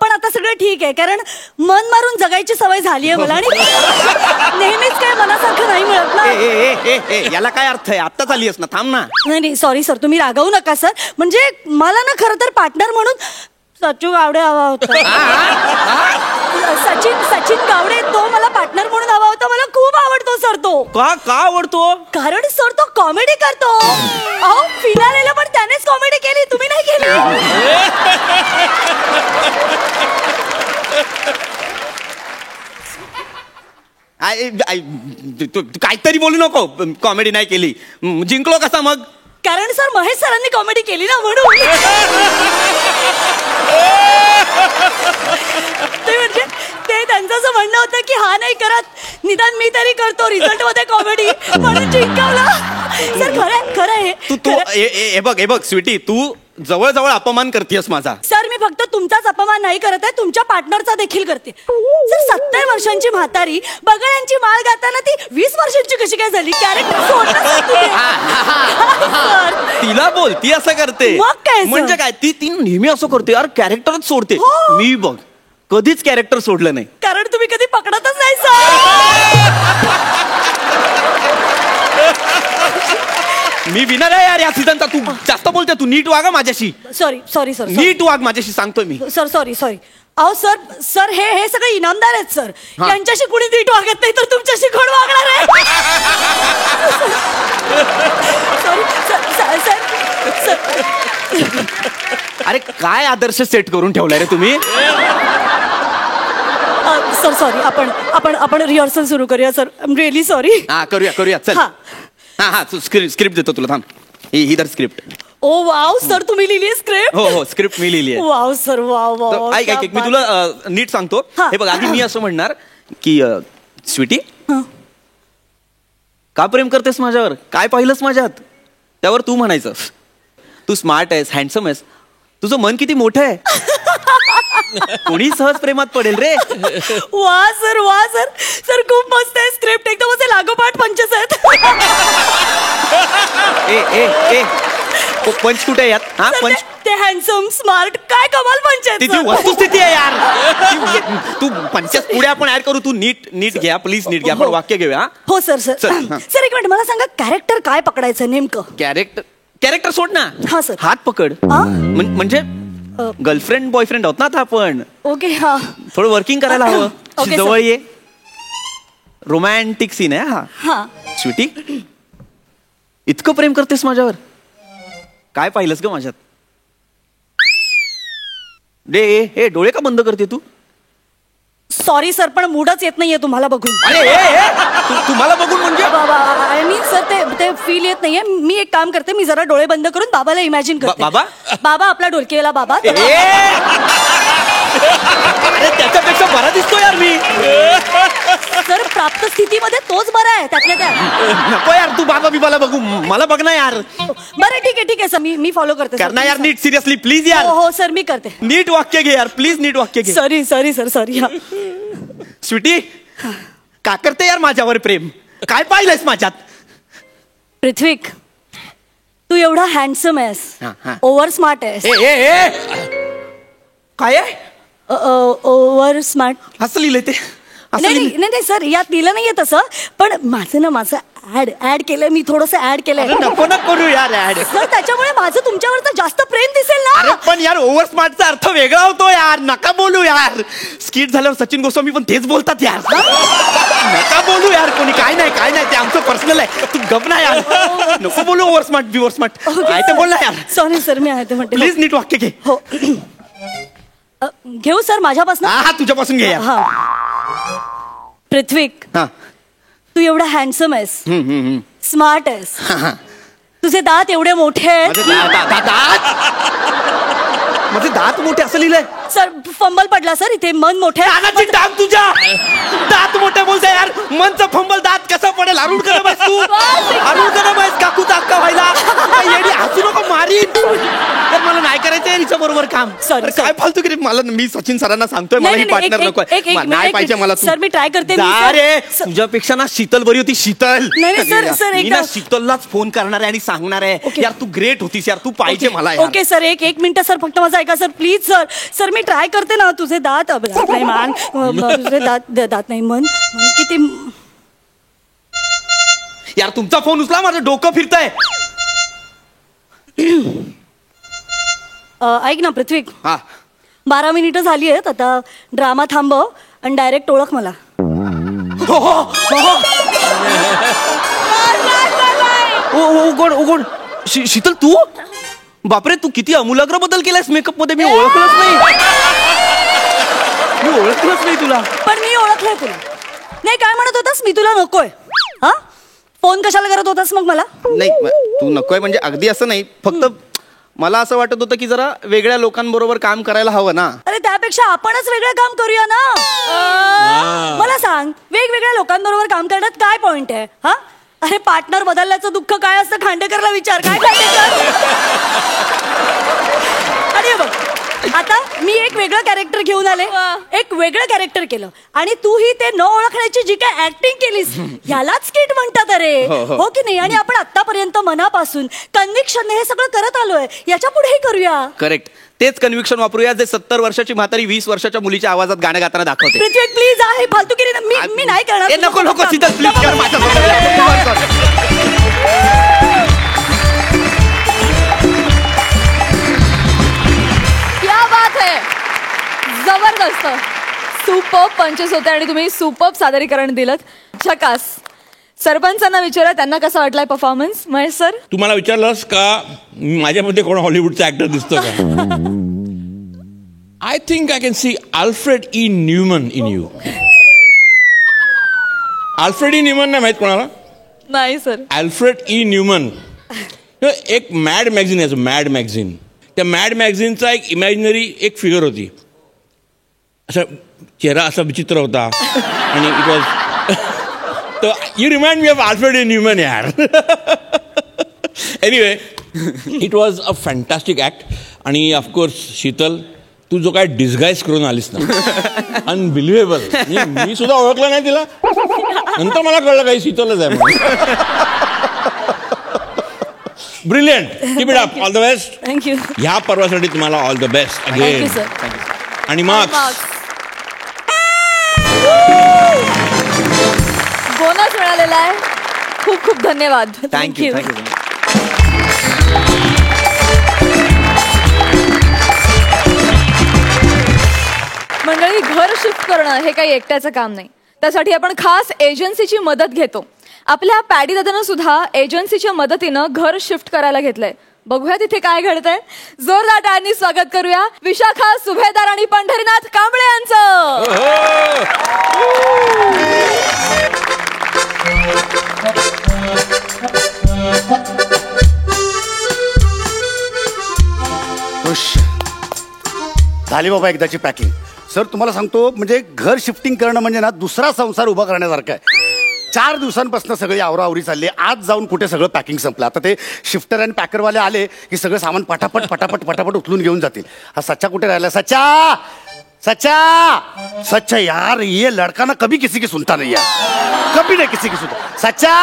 Speaker 1: पण आता सगळं ठीक आहे, कारण मन मारून जगायची सवय झाली आहे मला आणि नेहमीच काय मनासारखं नाही मिळत ना.
Speaker 6: याला काय अर्थ आहे? आत्ताच आली ना, थांब ना.
Speaker 1: नाही सॉरी सर, तुम्ही रागावू नका सर. म्हणजे मला ना खरं तर पार्टनर म्हणून सचिन गावडे हवा होता. सचिन गावडे, तो मला पार्टनर म्हणून हवा होता. मला खूप आवडतो सर तो.
Speaker 6: का आवडतो?
Speaker 1: कारण सर तो कॉमेडी करतो. अहो, फिनालेला पण त्यानेच कॉमेडी केली, तुम्ही नाही केली.
Speaker 6: तू काहीतरी बोलू नको. कॉमेडी नाही केली. जिंकलो कसा मग?
Speaker 1: कारण सर महेश सरांनी कॉमेडी केली ना, म्हणून. ते म्हणजे ते त्यांचं असं म्हणणं होतं की हा नाही करत, निदान मी तरी करतो रिझल्ट मध्ये कॉमेडी, म्हणून जिंकवला. सर खरं आहे.
Speaker 6: तू हे बघ स्वीटी, तू जवळ अपमान करतेस माझा.
Speaker 1: सर, मी फक्त तुमचाच अपमान नाही करत आहे, तुमच्या पार्टनरचा देखील करते. सर, 70 वर्षांची म्हातारी बगळ्यांची माळ गाताना ती 20 वर्षांची कशी काय झाली? कॅरेक्टर
Speaker 6: तिला बोल, ती असं करते.
Speaker 1: मग काय सर?
Speaker 6: म्हणजे काय, ती नेहमी असं करते यार, कॅरेक्टरच सोडते.
Speaker 1: हो.
Speaker 6: मी बघ कधीच कॅरेक्टर सोडलं नाही.
Speaker 1: कारण तुम्ही कधी पकडतच नाही सर.
Speaker 6: मी विनर आहे यार या सीझनचा. तू जास्त बोलते, तू नीट वागा माझ्याशी.
Speaker 1: Sorry sir.
Speaker 6: नीट वाग माझ्याशी, सांगतोय मी.
Speaker 1: Sir sorry. अहो सर हे सगळे इनामदार आहेत सर. यांच्याशी कुणी नीट वागत नाही तर तुमच्याशी कोण वागणार आहे? Sorry sir.
Speaker 6: अरे काय आदर्श सेट करून ठेवलाय रे तुम्ही?
Speaker 1: सर सॉरी, आपण रिहर्सल सुरू करूया sir. I am really sorry.
Speaker 6: हा, करूया चल. हा तू स्क्रिप्ट देतो तुला, थांब. ही तर स्क्रिप्ट.
Speaker 1: ओ वाव सर, तुम्ही लिहिली स्क्रिप्ट?
Speaker 6: हो स्क्रिप्ट मी लिहिली आहे.
Speaker 1: Wow sir, wow.
Speaker 6: ऐक मी तुला नीट सांगतो. हे बघ, आधी मी असं म्हणणार की स्वीटी, का प्रेम करतेस माझ्यावर? काय पाहिलंस माझ्यात? त्यावर तू म्हणायचं तू स्मार्ट आहेस, हँडसम आहेस, तुझं मन किती मोठं आहे. कोणी सहज प्रेमात पडेल रे.
Speaker 1: वा सर खूप मस्त आहे स्क्रिप्ट. एकदम असे लागोपाठ पंचच आहेत.
Speaker 6: ए पंच कुठे आहे यात? हा, पंच.
Speaker 1: ते हँडसम, स्मार्ट, काय कमाल पंच आहेत.
Speaker 6: ती वस्तुस्थिती आहे यार. तू पंचायत पुढे आपण ऍड करू. तू नीट घ्या प्लीज, नीट घ्या. आपण वाक्य घेऊया.
Speaker 1: हो सर. एक मिनिट, मला सांगा कॅरेक्टर काय पकडायचं नेमकं?
Speaker 6: कॅरेक्टर सोड ना.
Speaker 1: हा सर.
Speaker 6: हात पकड. म्हणजे गर्लफ्रेंड बॉयफ्रेंड आहोत ना आता आपण.
Speaker 1: ओके. हा,
Speaker 6: थोडं वर्किंग करायला हवं.
Speaker 1: ओके,
Speaker 6: जवळ ये. रोमॅन्टिक सीन आहे हा. स्वीटी, इतकं प्रेम करतेस माझ्यावर? काय पाहिलंस ग माझ्यात? डोळे का बंद करते तू?
Speaker 7: सॉरी सर, पण मूडच येत नाहीये तुम्हाला बघून.
Speaker 6: अरे तुम्हाला बघून म्हणजे
Speaker 7: आय मीन सर, ते फील येत नाहीये. मी एक काम करते, मी जरा डोळे बंद करून बाबाला इमॅजिन करते. बाबा आपला ढोलकीवाला बाबा.
Speaker 6: अरे त्याच्यापेक्षा बरा दिसतो यार मी.
Speaker 7: सर प्राप्त स्थितीमध्ये तोच बरा आहे त्यातल्या त्या.
Speaker 6: नको यार, तू बाबा बिबाला बघू, मला बघ ना यार.
Speaker 7: बरं ठीक आहे सर, मी फॉलो करते.
Speaker 6: करना यार नीट, सिरियसली प्लीज यार.
Speaker 7: हो सर मी करते.
Speaker 6: नीट वाक्य घे यार प्लीज, नीट वाक्य घे.
Speaker 7: Sorry sir, sorry.
Speaker 6: स्वीटी, का करते यार माझ्यावर प्रेम? काय पाहिलंयस माझ्यात?
Speaker 7: पृथ्वीक, तू एवढा हँडसम आहेस, ओव्हर स्मार्ट आहेस.
Speaker 6: काय आहे?
Speaker 7: ओव्हर स्मार्ट
Speaker 6: असं लिहिलंय ते?
Speaker 7: नाही सर, यात लिहिलं नाहीये तसं, पण माझं ऍड केलंय मी, थोडंसं ऍड केलंय.
Speaker 6: नको ना करू यार ऍड.
Speaker 7: सर त्याच्यामुळे माझं तुमच्यावर जास्त प्रेम दिसेल ना.
Speaker 6: अरे पण यार ओव्हर स्मार्टचा अर्थ वेगळा होतो यार, नका बोलू यार. स्किट झाल्यावर सचिन गोस्वामी पण तेच बोलतात यार. नका बोलू यार कोणी. काय नाही ते आमचं पर्सनल आहे. तू गप ना यार, नको बोलू ओव्हर स्मार्ट. काय ते बोल ना यार.
Speaker 7: सॉरी सर, मी आहे ते म्हणते.
Speaker 6: प्लीज नीट वाक्य घे.
Speaker 7: हो घेऊ सर माझ्यापासून.
Speaker 6: हा तुझ्यापासून घे यार.
Speaker 7: हा पृथ्वीक, तू एवढा हँडसम आहेस, स्मार्ट आहेस, तुझे दात एवढे मोठे आहेत.
Speaker 6: माझे दात मोठे असं लिहिलंय
Speaker 7: सर. फंबल पडला सर इथे. मन मोठे
Speaker 6: दात तुझ्या दात मोठे बोलतोय यार. मनचं फंबल दात कसं पडेल? अरुण करा बस तू. अरुण करा बस. काकूचा हक्का व्हायला हसू नको, मारीन. तर मला नाही करायचं हिच्या बरोबर काम.
Speaker 7: सॉरी
Speaker 6: काय फालतू की मला. मी सचिन सरांना सांगतोय मला ही पार्टनर नको. नाही पाहिजे मला.
Speaker 7: सर मी ट्राय करते.
Speaker 6: अरे तुझ्यापेक्षा ना शीतल बरी होती. शीतल.
Speaker 7: नाही सर
Speaker 6: मी ना शीतललाच फोन करणार आहे आणि सांगणार आहे यार तू ग्रेट होतीस यार, तू पाहिजे मला.
Speaker 7: ओके सर, एक मिनिट सर, फक्त माझं ऐका sir please. Sir me try करते ना. तुझे दात नाही मान, तुझे दात नाही मन किती.
Speaker 6: यार तुमचा फोन उचला, माझं डोकं फिरतंय.
Speaker 7: ऐक ना पृथ्वीक,
Speaker 6: हा
Speaker 7: 12 मिनिटं झाली आहेत आता. ड्रामा थांबव आणि डायरेक्ट ओळख मला.
Speaker 6: उघड. शीतल तू? बापरे, तू किती अमूलाग्र बदल केलायस मेकअप मध्ये. मी ओळखलंच नाही तुला.
Speaker 7: पण मी ओळखलंय तुला. नाही काय म्हणत होतास? मी तुला नकोय. हा फोन कशाला करत होतास मग मला?
Speaker 6: नाही तू नकोय म्हणजे अगदी असं नाही, फक्त मला असं वाटत होतं की जरा वेगळ्या लोकांबरोबर काम करायला हवं ना.
Speaker 7: अरे त्यापेक्षा आपणच वेगळं काम करूया ना. मला सांग, वेगवेगळ्या लोकांबरोबर काम करण्यात काय पॉइंट आहे? हा अरे पार्टनर बदलल्याचं दुःख काय असतं? खांडेकरला विचार. काय खांडेकर? आणि बघ आता मी एक वेगळं कॅरेक्टर घेऊन आले, एक वेगळं कॅरेक्टर केलं आणि तूही ते न ओळखण्याची जी काय ऍक्टिंग केलीस यालाच स्किट म्हणतात. अरे हो की नाही? आणि आपण आतापर्यंत मनापासून कन्व्हिक्शन हे सगळं करत आलोय, याच्या पुढेही करूया.
Speaker 6: करेक्ट. तेच कन्व्हिक्शन वापरूया जे 70 वर्षाची म्हातारी 20 वर्षाच्या मुलीच्या आवाजात गाणं गाताना दाखवते.
Speaker 7: पृथ्वी प्लीज आहे फालतूगिरी मी नाही करणार.
Speaker 6: नको सीता प्लीज कर माझ्या.
Speaker 1: जबरदस्त, सुपर पंचेस होते आणि तुम्ही सुपर सादरीकरण दिलं. झकास. सरपंचांना विचारा त्यांना कसा वाटलाय परफॉर्मन्स. महेश सर
Speaker 5: तुम्हाला विचारलंस का माझ्यामध्ये कोण हॉलिवूडचा ऍक्टर दिसतो का? I think I can see Alfred E Neuman in you. Alfred E Neuman नाही माहित कोणाला?
Speaker 1: नाही सर.
Speaker 5: अल्फ्रेड ई न्यूमन एक मॅड मॅगझिन आहे, मॅड मॅगझिन. त्या मॅड मॅगझिनचा एक इमॅजिनरी एक फिगर होती. असा चेहरा असा विचित्र होता आणि it was you remind me of Alfred E Newman यार. Anyway it was a fantastic act. आणि ऑफकोर्स शीतल तू जो काय डिस्गाईज करून आलीस ना, अनबिलिव्हेबल. मी सुद्धा ओळखलं नाही तिला, नंतर मला कळलं काही शीतलच आहे म्हणून. Brilliant. Keep it up. All the best.
Speaker 7: Thank you.
Speaker 5: ह्या पर्वासाठी तुम्हाला ऑल द बेस्ट अगेन. आणि मार्क्स
Speaker 1: बोनस मिळालेला आहे. खूप खूप धन्यवाद.
Speaker 6: थँक्यू.
Speaker 1: मंडळी, घर शिफ्ट करणं हे काही एकट्याचं काम नाही. त्यासाठी आपण खास एजन्सीची मदत घेतो. आपल्या पॅडी दादानं सुद्धा एजन्सीच्या मदतीनं घर शिफ्ट करायला घेतलंय. बघूया तिथे काय घडतंय. जोरदार टाळ्यांनी स्वागत करूया विशाखा सुभेदार आणि पंढरीनाथ कांबळे यांचं.
Speaker 8: झाली बाबा एकदाची पॅकिंग. सर तुम्हाला सांगतो म्हणजे घर शिफ्टिंग करणं म्हणजे ना दुसरा संसार उभा करण्यासारखं आहे. 4 दिवसांपासून सगळी आवराआवरी चालली. आज जाऊन कुठे सगळं पॅकिंग संपलं. आता ते शिफ्टर आणि पॅकरवाले आले की सगळं सामान पटापट पटापट पटापट उचलून घेऊन जातील. हा सच्चा कुठे राहिला? सच्चा सच्चा सच्चा यार, ये लड़का ना कभी किसी की सुनता नहीं यार, कभी नहीं किसी की सुनता. सच्चा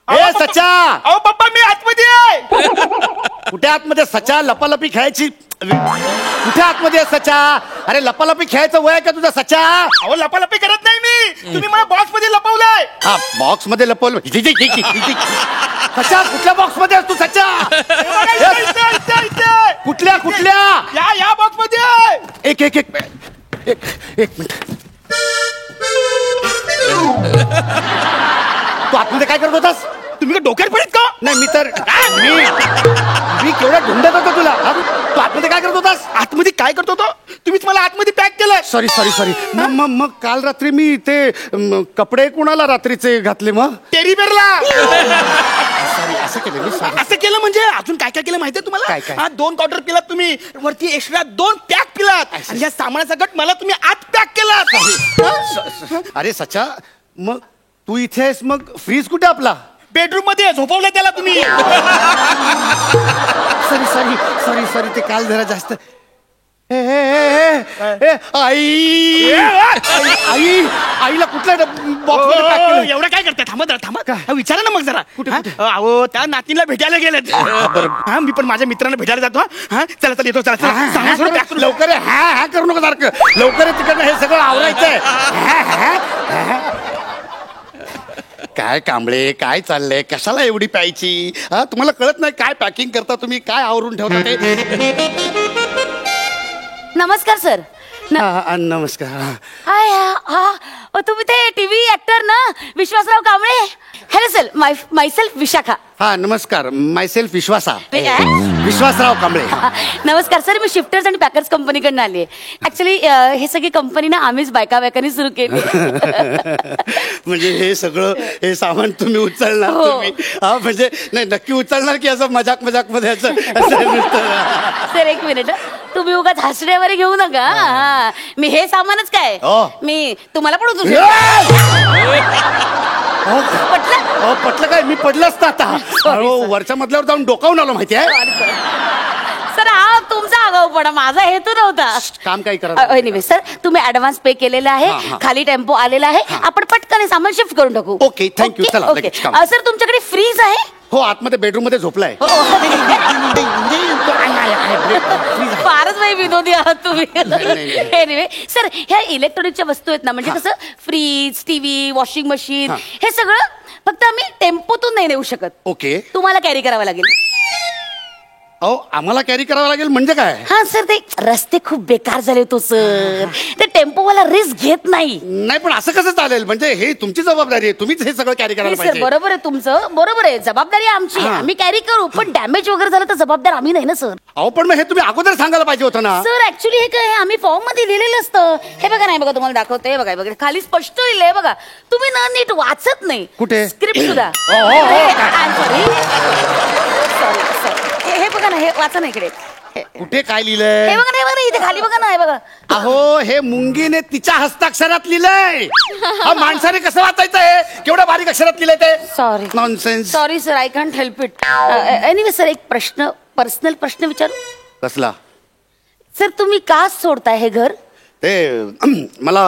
Speaker 8: ए सच्चा.
Speaker 3: अहो पप्पा मी आतमध्ये आहे.
Speaker 8: कुठे आतमध्ये? सच्चा लपालपी खेळायची कुठे आतमध्ये आहे सच्चा? अरे लपालपी खेळायचं वय आहे का तुझा सच्चा?
Speaker 3: अहो लपालपी करत नाही मी, तुम्ही मला बॉक्स मध्ये लपवलंय.
Speaker 8: हा बॉक्स मध्ये लपवलं. सच्चा कुठल्या बॉक्स मध्ये असतो सच्चा? कुठल्या कुठल्या?
Speaker 3: या बॉक्स मध्ये.
Speaker 8: एक एक एक एक एक मिनिट. तू आतमध्ये काय करत होतास?
Speaker 3: तुम्ही का डोक्यात पडत का?
Speaker 8: नाही मी तर मी केवढा ढुंढत होतो तुला. तू आतमध्ये काय करत होतास?
Speaker 3: आतमध्ये काय करतो तो? तुम्हीच मला आतमध्ये पॅक केलंय.
Speaker 8: Sorry sorry sorry. मग काल रात्री मी ते कपडे कोणाला रात्रीचे घातले मग?
Speaker 3: टेरी बेरला.
Speaker 8: सॉरी असं केलं मी. sorry.
Speaker 3: असं केलं म्हणजे अजून काय काय केलं माहितीये तुम्हाला?
Speaker 8: काय, काय?
Speaker 3: 2 क्वार्टर पिलात तुम्ही, वरती एक्स्ट्रा 2 पॅक पिलात आणि या सामानाचा गट मला तुम्ही आत पॅक केलात.
Speaker 8: अरे सच्चा मग तू इथे आहेस, मग फ्रीज कुठे आपला?
Speaker 3: बेडरूम मध्ये झोपवलं त्याला तुम्ही.
Speaker 8: सॉरी सॉरी सॉरी सॉरी ते काल जरा जास्त. आई आईला कुठल्या बॉक्स मध्ये पॅक केलं?
Speaker 3: एवढं काय करताय? थांबा जरा, थांबा.
Speaker 8: काय?
Speaker 3: हा, विचारा ना मग जरा.
Speaker 8: कुठे,
Speaker 3: हा?
Speaker 8: कुठे?
Speaker 3: अहो त्या नातीला भेटायला गेलेत. हा मी पण माझ्या मित्रांना भेटायला जातो. हा चला चला येतो. चला सामान सोडून pack करू.
Speaker 8: लवकर ये. हा करू नका सारखं. लवकर ये तिकडनं, हे सगळं आवरायचंय. काय कांबळे काय चाललंय? कशाला एवढी प्यायची? हा तुम्हाला कळत नाही काय पॅकिंग करता तुम्ही, काय आवरून ठेवता ते?
Speaker 7: नमस्कार सर.
Speaker 8: नमस्कार.
Speaker 7: हाय हा तुम्ही ते टीव्ही ऍक्टर ना Vishwasrao Kamble? Hello sir, myself Vishakha.
Speaker 8: हा नमस्कार. मायसेल्फ विश्वासा.
Speaker 7: काय?
Speaker 8: विश्वासराव कांबळे.
Speaker 7: नमस्कार सर, मी शिफ्टर्स आणि पॅकर्स कंपनीकडनं आली आहे. ऍक्च्युली हे सगळी कंपनी ना आम्हीच बायकांनी सुरू केली.
Speaker 8: म्हणजे हे सगळं हे सामान तुम्ही उचलणार?
Speaker 7: हो.
Speaker 8: तुम्ही हा म्हणजे नाही नक्की उचलणार की असं मजाक मजाक मध्ये असं
Speaker 7: सर एक मिनिट, तुम्ही उगाच हसण्यावर घेऊ नका. हा. मी हे सामानच काय
Speaker 8: हो.
Speaker 7: मी तुम्हाला पण उचलू
Speaker 8: पटलं काय? मी पडलं असतं आता. वरच्या मधल्यावर जाऊन डोकावून आलो माहिती आहे.
Speaker 7: सर हा तुमचा आगाऊपणा, माझा हेतू नव्हता.
Speaker 8: काम काय करा.
Speaker 7: सर तुम्ही ऍडव्हान्स पे केलेला आहे. खाली टेम्पो आलेला आहे. आपण पटकन सामान शिफ्ट करून टाकू.
Speaker 8: Okay, thank you. चला
Speaker 7: ओके
Speaker 8: लगेच काम.
Speaker 7: सर तुमच्याकडे फ्रीज आहे?
Speaker 8: हो आतमध्ये बेडरूम मध्ये झोपलाय.
Speaker 7: फारच नाही विनोदी आहात तुम्ही.
Speaker 8: नाही.
Speaker 7: एनिवे सर ह्या इलेक्ट्रॉनिकच्या वस्तू आहेत ना, म्हणजे कसं फ्रीज, टीव्ही, वॉशिंग मशीन हे सगळं फक्त आम्ही टेम्पोतून नाही नेऊ शकत.
Speaker 8: ओके.
Speaker 7: तुम्हाला कॅरी करावं लागेल.
Speaker 8: अहो आम्हाला कॅरी करावं लागेल म्हणजे काय?
Speaker 7: हा सर ते रस्ते खूप बेकार झाले तो सर. ते टेम्पोवाला रिस्क घेत नाही.
Speaker 8: नाही पण असं कसं चालेल? म्हणजे हे तुमची जबाबदारी आहे, तुम्हीच हे सगळं कॅरी करायला
Speaker 7: सर
Speaker 8: पाहिजे.
Speaker 7: बरोबर आहे तुमचं, बरोबर आहे. जबाबदारी आमची, आम्ही कॅरी करू. पण डॅमेज वगैरे झालं तर जबाबदार आम्ही नाही ना सर.
Speaker 8: अहो पण मग हे तुम्ही अगोदर सांगायला पाहिजे होतं ना.
Speaker 7: सर ऍक्च्युली हे काय आम्ही फॉर्म मध्ये लिहिलेलं असतं. हे बघा, नाही बघा तुम्हाला दाखवते. हे बघा खाली स्पष्ट लिहिलंय बघा. तुम्ही ना नीट वाचत नाही.
Speaker 8: कुठे?
Speaker 7: स्क्रिप्ट सुद्धा. सॉरी हे बघा ना, हे वाचा ना इकडे.
Speaker 8: कुठे काय लिहिलंय?
Speaker 7: हे बघा ना, हे बघा ना, इथे खाली बघा ना. हे बघा.
Speaker 8: अहो हे मुंगीने तिच्या हस्ताक्षरात लिहिलंय. हा माणसाने कसं वाचायचं? हे केवढ्या बारीक अक्षरात लिहिलंय ते.
Speaker 7: Sorry
Speaker 8: nonsense.
Speaker 7: Sorry sir, I can't help it. Anyway sir एक प्रश्न, पर्सनल प्रश्न विचारू?
Speaker 8: कसला?
Speaker 7: सर तुम्ही का सोडताय हे घर?
Speaker 8: ते मला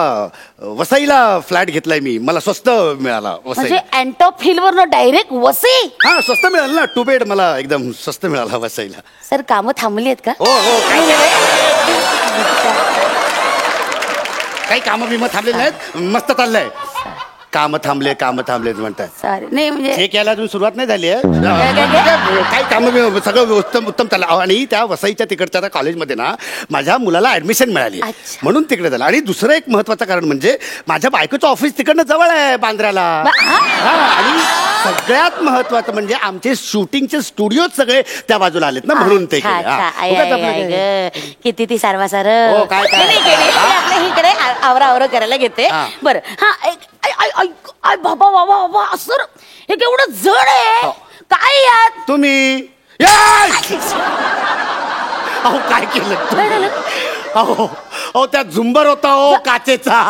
Speaker 8: वसईला फ्लॅट घेतलाय मी. मला स्वस्त मिळाला वसई.
Speaker 7: म्हणजे अँटॉप हिल वर डायरेक्ट वसई?
Speaker 8: हा स्वस्त मिळालं ना. 2 बेड मला एकदम स्वस्त मिळाला वसईला.
Speaker 7: सर कामं थांबली आहेत का?
Speaker 8: हो काही कामं बिमं थांबलेली नाहीत. मस्त चाललंय. काम थांबले म्हणतात.
Speaker 7: सॉरी नाही म्हणजे
Speaker 8: हे केला अजून सुरुवात नाही झाली आहे. काही कामं सगळं उत्तम चाललं. आणि त्या वसईच्या तिकडच्या कॉलेजमध्ये ना माझ्या मुलाला ऍडमिशन मिळाली, म्हणून तिकडे झालं. आणि दुसरं एक महत्वाचं कारण म्हणजे माझ्या बायकोचं ऑफिस तिकडनं जवळ आहे बांद्र्याला. आणि सगळ्यात महत्वाचं म्हणजे आमचे शूटिंगचे स्टुडिओ सगळे त्या बाजूला आलेत ना, म्हणून ते केले. उगाच आपलं काय.
Speaker 7: किती ती सारवा सार
Speaker 8: हो, काय, काय?
Speaker 7: आपल्या इकडे आवरा करायला घेते. बरं हा बाबा बाबा बाबा असं हे केवढं जड आहे. काय यात
Speaker 8: तुम्ही अहो काय केलं तुम्ही? अहो अहो त्या झुंबर होता हो काचेचा.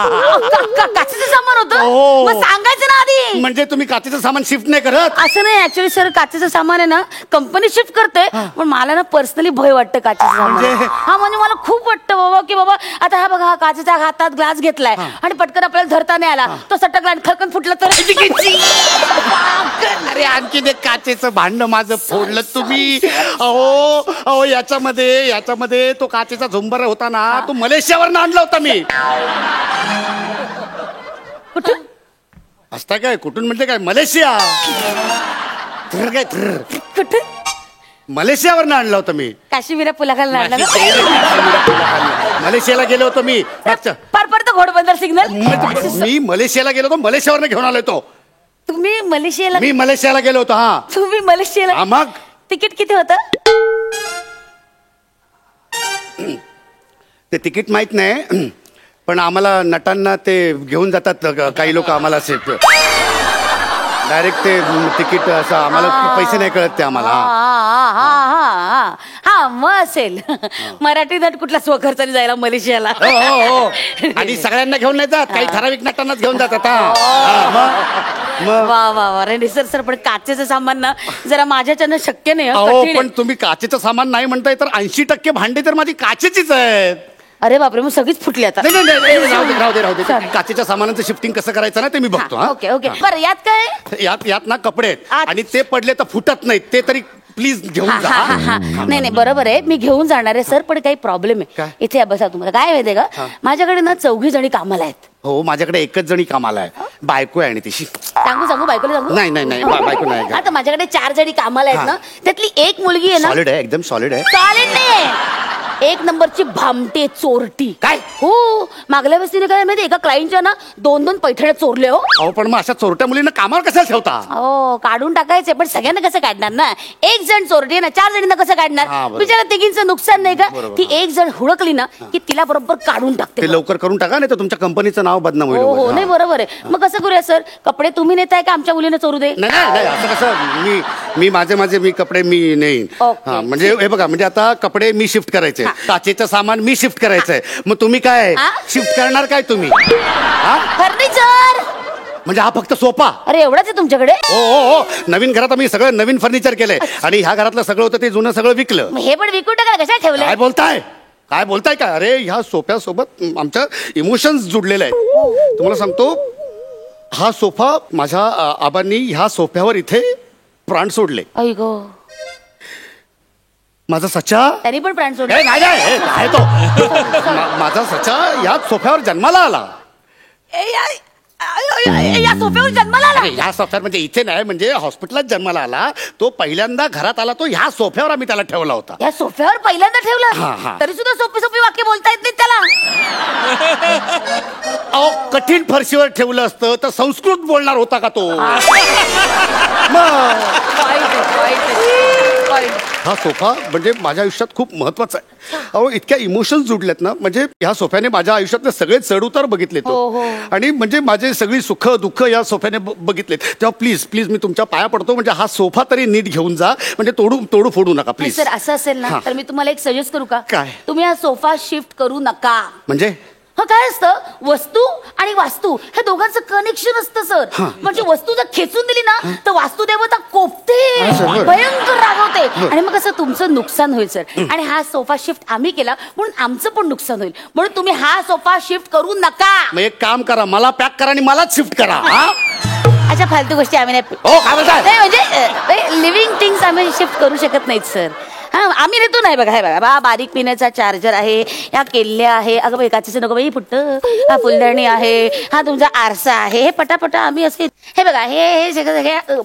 Speaker 7: काचेचं सामान होतं.
Speaker 8: हो.
Speaker 7: मग सांगायचं ना आधी.
Speaker 8: म्हणजे तुम्ही काचेचं सामान शिफ्ट नाही करत?
Speaker 7: असं नाही, ऍक्च्युली सर काचेचं सामान आहे ना कंपनी शिफ्ट करते, पण मला ना पर्सनली भय वाटतं काचेचं सामान. हा म्हणजे मला खूप वाटतं बाबा की बाबा आता हा बघा काचेच्या हातात ग्लास घेतलाय आणि पटकन आपल्याला धरता नाही आला, तो सटकला आणि खरकन फुटला तर.
Speaker 8: अरे आणखी ते काचेचं भांड माझं फोडलं तुम्ही. अहो अहो याच्यामध्ये तो काचेचा झुंबर होता ना, तो मलेशियावर आणला होता मी.
Speaker 7: कुठं
Speaker 8: असता काय कुठून म्हणजे काय मलेशिया? काय
Speaker 7: कुठं
Speaker 8: मलेशियावर आणला होता मी.
Speaker 7: काश्मीर पुलाखाली आणला ना.
Speaker 8: मलेशियाला गेलो होतो मी.
Speaker 7: पार पडतो घोडबंदर सिग्नल.
Speaker 8: मी मलेशियाला गेलो होतो, मलेशियावर घेऊन आलो होतो.
Speaker 7: तुम्ही मलेशियाला?
Speaker 8: मी मलेशियाला गेलो होतो. हा
Speaker 7: तुम्ही मलेशियाला?
Speaker 8: मग
Speaker 7: तिकीट किती होतं?
Speaker 8: ते तिकीट माहित नाही, पण आम्हाला नटांना ते घेऊन जातात काही लोक आम्हाला डायरेक्ट ते तिकीट असं आम्हाला पैसे नाही कळत ते आम्हाला.
Speaker 7: हा मग असेल मराठी नट कुठला स्वखर्चाने जायला मलेशियाला.
Speaker 8: हो आणि सगळ्यांना घेऊन नाही जात, काही ठराविक नटांनाच घेऊन जातात.
Speaker 7: वा वा वा रे सर सर पण काचेचं सामान ना जरा माझ्याच्यानं शक्य नाही.
Speaker 8: हो पण तुम्ही काचेचं सामान नाही म्हणताय तर 80% भांडे तर माझी काचेचीच आहेत.
Speaker 7: अरे बापरे, मग सगळीच फुटली आता.
Speaker 8: राहू दे. काचेच्या सामानाचं शिफ्टिंग कसं करायचं ना ते मी बघतो.
Speaker 7: ओके ओके बरं यात काय?
Speaker 8: यात ना कपडे आहेत आणि ते पडले तर फुटत नाहीत, ते तरी प्लीज घेऊन जा.
Speaker 7: नाही बरोबर आहे, मी घेऊन जाणार आहे सर, पण काही प्रॉब्लेम आहे इथे. बसा तुम्हाला काय माहितीये का, माझ्याकडे ना 4 जणी कामाला आहेत.
Speaker 8: हो माझ्याकडे एकच जणी कामाला आहे, बायको आहे आणि तिशी.
Speaker 7: सांगू बायकोला सांगू?
Speaker 8: नाही बायको नाही.
Speaker 7: आता माझ्याकडे 4 जणी कामाला आहेत ना, त्यातली एक मुलगी आहे ना.
Speaker 8: सॉलिड आहे, एकदम सॉलिड आहे.
Speaker 7: सॉलिड नाही, 1 नंबरची भामटे चोरटी.
Speaker 8: काय?
Speaker 7: हो मागल्या वेळेस तिने काय माहिती एका क्लायंटच्या ना 2 पैठण्या चोरले. हो
Speaker 8: अहो पण मग अशा चोरट्या मुलींना कामावर कशाला ठेवता?
Speaker 7: हो काढून टाकायचे, पण सगळ्यांना कसं काढणार ना. 1 जण चोरटी आहे ना, 4 जणींना कसं काढणार? बिचारा तिघींचं नुकसान नाही का? ती 1 जण हुडकली ना की तिला बरोबर काढून टाकते.
Speaker 8: ते लवकर करून टाका, नाही तर तुमच्या कंपनीचं नाव बदनाम होईल.
Speaker 7: हो नाही बरोबर आहे. मग कसं करूया सर, कपडे तुम्ही नेताय का आमच्या मुलीने चोरू दे?
Speaker 8: नाही असं कसं, मी माझे कपडे मी नाही. म्हणजे हे बघा, म्हणजे आता कपडे मी शिफ्ट करायचे, काचेचं सामान मी शिफ्ट करायचंय, मग तुम्ही काय शिफ्ट करणार काय तुम्ही?
Speaker 7: फर्निचर
Speaker 8: म्हणजे हा फक्त सोफा?
Speaker 7: अरे एवढंच आहे तुमच्याकडे?
Speaker 8: हो नवीन घरात आम्ही सगळं नवीन फर्निचर केलंय आणि ह्या घरातलं सगळं होतं ते जुनं सगळं विकलं.
Speaker 7: हे पण विकून टाका, कशा ठेवलं?
Speaker 8: काय बोलताय का? अरे ह्या सोफ्यासोबत आमच्या इमोशन्स जुडलेले आहेत. तुम्हाला सांगतो, हा सोफा माझ्या आबांनी ह्या सोफ्यावर इथे प्राण सोडले. माझा सचा
Speaker 7: त्यांनी पण प्राण सोडले?
Speaker 8: काय तो माझा सचा या सोफ्यावर जन्माला आला.
Speaker 7: या सोफ्यावर जन्माला आला?
Speaker 8: या सोफ्यावर म्हणजे इथे नाही, म्हणजे हॉस्पिटलात जन्माला आला. तो पहिल्यांदा घरात आला, तो ह्या सोफ्यावर आम्ही त्याला ठेवला होता.
Speaker 7: या सोफ्यावर पहिल्यांदा ठेवलं? तरी सुद्धा सोपी वाक्य बोलता येत नाही त्याला.
Speaker 8: अहो कठीण फरशीवर ठेवलं असतं तर संस्कृत बोलणार होता का तो? हा सोफा म्हणजे माझ्या आयुष्यात खूप महत्वाचा आहे. अहो इतक्या इमोशन्स जुडलेत ना, म्हणजे ह्या सोफ्याने माझ्या आयुष्यातले सगळे चढउतार बघितले तो, आणि म्हणजे माझे सगळी सुख दुःख या सोफ्याने बघितलेत. तेव्हा प्लीज मी तुमच्या पाया पडतो, म्हणजे हा सोफा तरी नीट घेऊन जा, म्हणजे तोडू फोडू नका प्लीज.
Speaker 7: सर असं असेल ना तर मी तुम्हाला एक सजेस्ट करू का?
Speaker 8: काय?
Speaker 7: तुम्ही हा सोफा शिफ्ट करू नका.
Speaker 8: म्हणजे
Speaker 7: काय असतं, वस्तू आणि वास्तू हे दोघांचं कनेक्शन असतं सर. म्हणजे वस्तू जर खेचून दिली ना तर वास्तू देवता कोपते, भयंकर रागवते, आणि मग असं तुमचं नुकसान होईल सर. आणि हा सोफा शिफ्ट आम्ही केला म्हणून आमचं पण नुकसान होईल, म्हणून तुम्ही हा सोफा शिफ्ट करू नका.
Speaker 8: मग एक काम करा, मला पॅक करा आणि मलाच शिफ्ट करा.
Speaker 7: अशा फालतू गोष्टी आम्ही नाही, म्हणजे लिव्हिंग थिंग्स आम्ही शिफ्ट करू शकत नाहीत सर. आम्ही देतो. नाही बघा, हे बघा बारीक पिण्याचा चार्जर आहे, या केल्या आहे, अगं बाई काचेचं नको बाई फुटत, हा फुलदाणी आहे, हा तुमचा आरसा आहे, हे पटापटा आम्ही असे हे बघा हे सगळं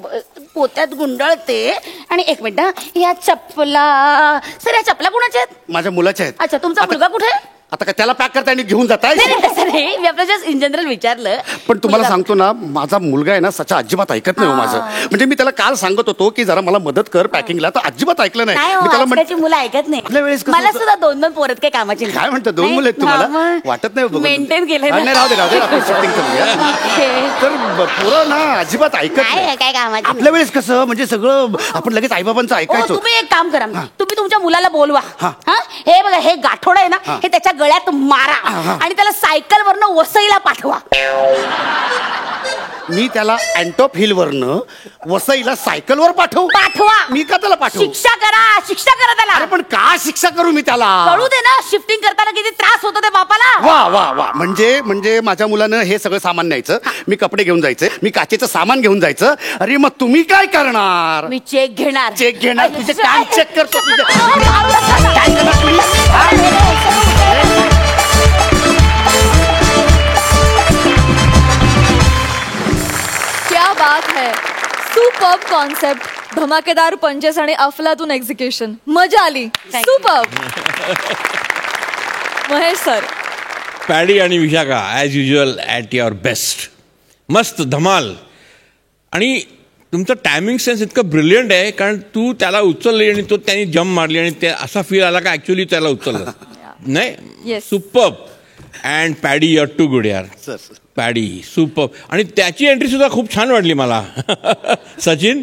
Speaker 7: पोत्यात गुंडाळते. आणि 1 मिनिट, या चपला सर, या चपला कुणाच्या आहेत?
Speaker 8: माझ्या मुलाच्या आहेत.
Speaker 7: अच्छा, तुमचा मुलगा कुठे?
Speaker 8: आता काय त्याला पॅक करता आणि घेऊन जाताय?
Speaker 9: नाही नाही, तसं नाही, मी आपलं जस्ट इन जनरल विचारलं.
Speaker 8: पण तुम्हाला सांगतो ना, माझा मुलगा आहे ना सचा अजिबात ऐकत नाही हो माझं. म्हणजे मी त्याला काल सांगत होतो की जरा मला मदत कर पॅकिंगला, तर अजिबात ऐकलं नाही.
Speaker 9: नाही हो,
Speaker 8: मी त्याला
Speaker 9: आजकालची मुलं ऐकत
Speaker 8: आपल्या वेळेस
Speaker 9: नाही.
Speaker 8: कसं
Speaker 9: मला
Speaker 8: होतं?
Speaker 9: सुद्धा 2-2 पोरत काही कामाची
Speaker 8: काय म्हणतो, 2 मुलं आहेत तुम्हाला? वाटत नाही
Speaker 9: मेंटेन केलं
Speaker 8: नाही, राहू दे आपण shifting करूया. तर पोरं ना अजिबात ऐकत नाही.
Speaker 9: काय कामाची
Speaker 8: आपल्या वेळेस कसं म्हणजे सगळं आपण लगेच आईबाबांचं
Speaker 9: हो,
Speaker 8: ऐकायचो.
Speaker 9: तुम्ही एक काम करा, तुम्ही तुमच्या मुलाला बोलवा. हा, हे बघा, हे गाठोड आहे ना, हे त्याच्या गळ्यात मारा आणि त्याला सायकल वरनं वसईला पाठवा.
Speaker 8: मी त्याला अँटॉप हिल वरनं वसईला सायकलवर
Speaker 9: पाठवा.
Speaker 8: मी का त्याला पाठवू?
Speaker 9: शिक्षा करा त्याला.
Speaker 8: अरे पण का शिक्षा करू मी त्याला?
Speaker 9: कळू दे ना, शिफ्टिंग करताना किती त्रास होतो ते बापाला.
Speaker 8: वा वा वा, म्हणजे माझ्या मुलानं हे सगळं सामान न्यायचं, मी कपडे घेऊन जायचे, मी काचेचं सामान घेऊन जायचं. अरे मग तुम्ही काय करणार?
Speaker 9: मी चेक घेणार.
Speaker 8: तुझे काम चेक करतो.
Speaker 1: क्या बात है, सुपर्ब कॉन्सेप्ट, धमाकेदार पंचेस आणि अफलातून एक्झिक्युशन, मजा आली. सुपर्ब. महेश सर.
Speaker 5: पॅडी आणि Vishakha as usual at your best. मस्त धमाल. आणि तुमचं टायमिंग सेन्स इतकं ब्रिलियंट आहे, कारण तू त्याला उचलली आणि तो त्यांनी जम्प मारली आणि ते असा फील आला का ॲक्च्युली त्याला उचललं नाही.
Speaker 1: Yes.
Speaker 5: Superb. And Paddy your too good यार. Paddy superb. आणि त्याची एंट्री सुद्धा खूप छान वाटली मला. सचिन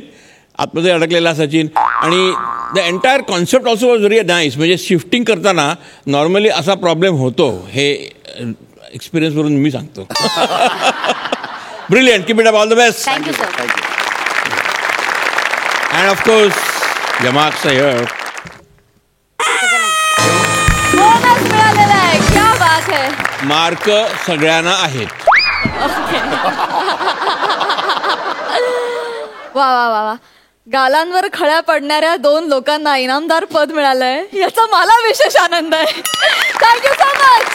Speaker 5: आतमध्ये अडकलेला सचिन. आणि the entire concept also was very nice. म्हणजे शिफ्टिंग करताना नॉर्मली असा प्रॉब्लेम होतो, हे एक्सपिरियन्सवरून मी सांगतो. Brilliant. Keep it up. All the best.
Speaker 9: Thank you sir.
Speaker 5: And of course your marks are here.
Speaker 1: Bonus मिळालेला आहे. क्या बात है.
Speaker 5: मार्क सगळ्यांना आहेत.
Speaker 1: वा वा वा वा. गालांवर खळ्या पडणाऱ्या 2 लोकांना इनामदार पद मिळालंय, याचा मला विशेष आनंद आहे. Thank you so much.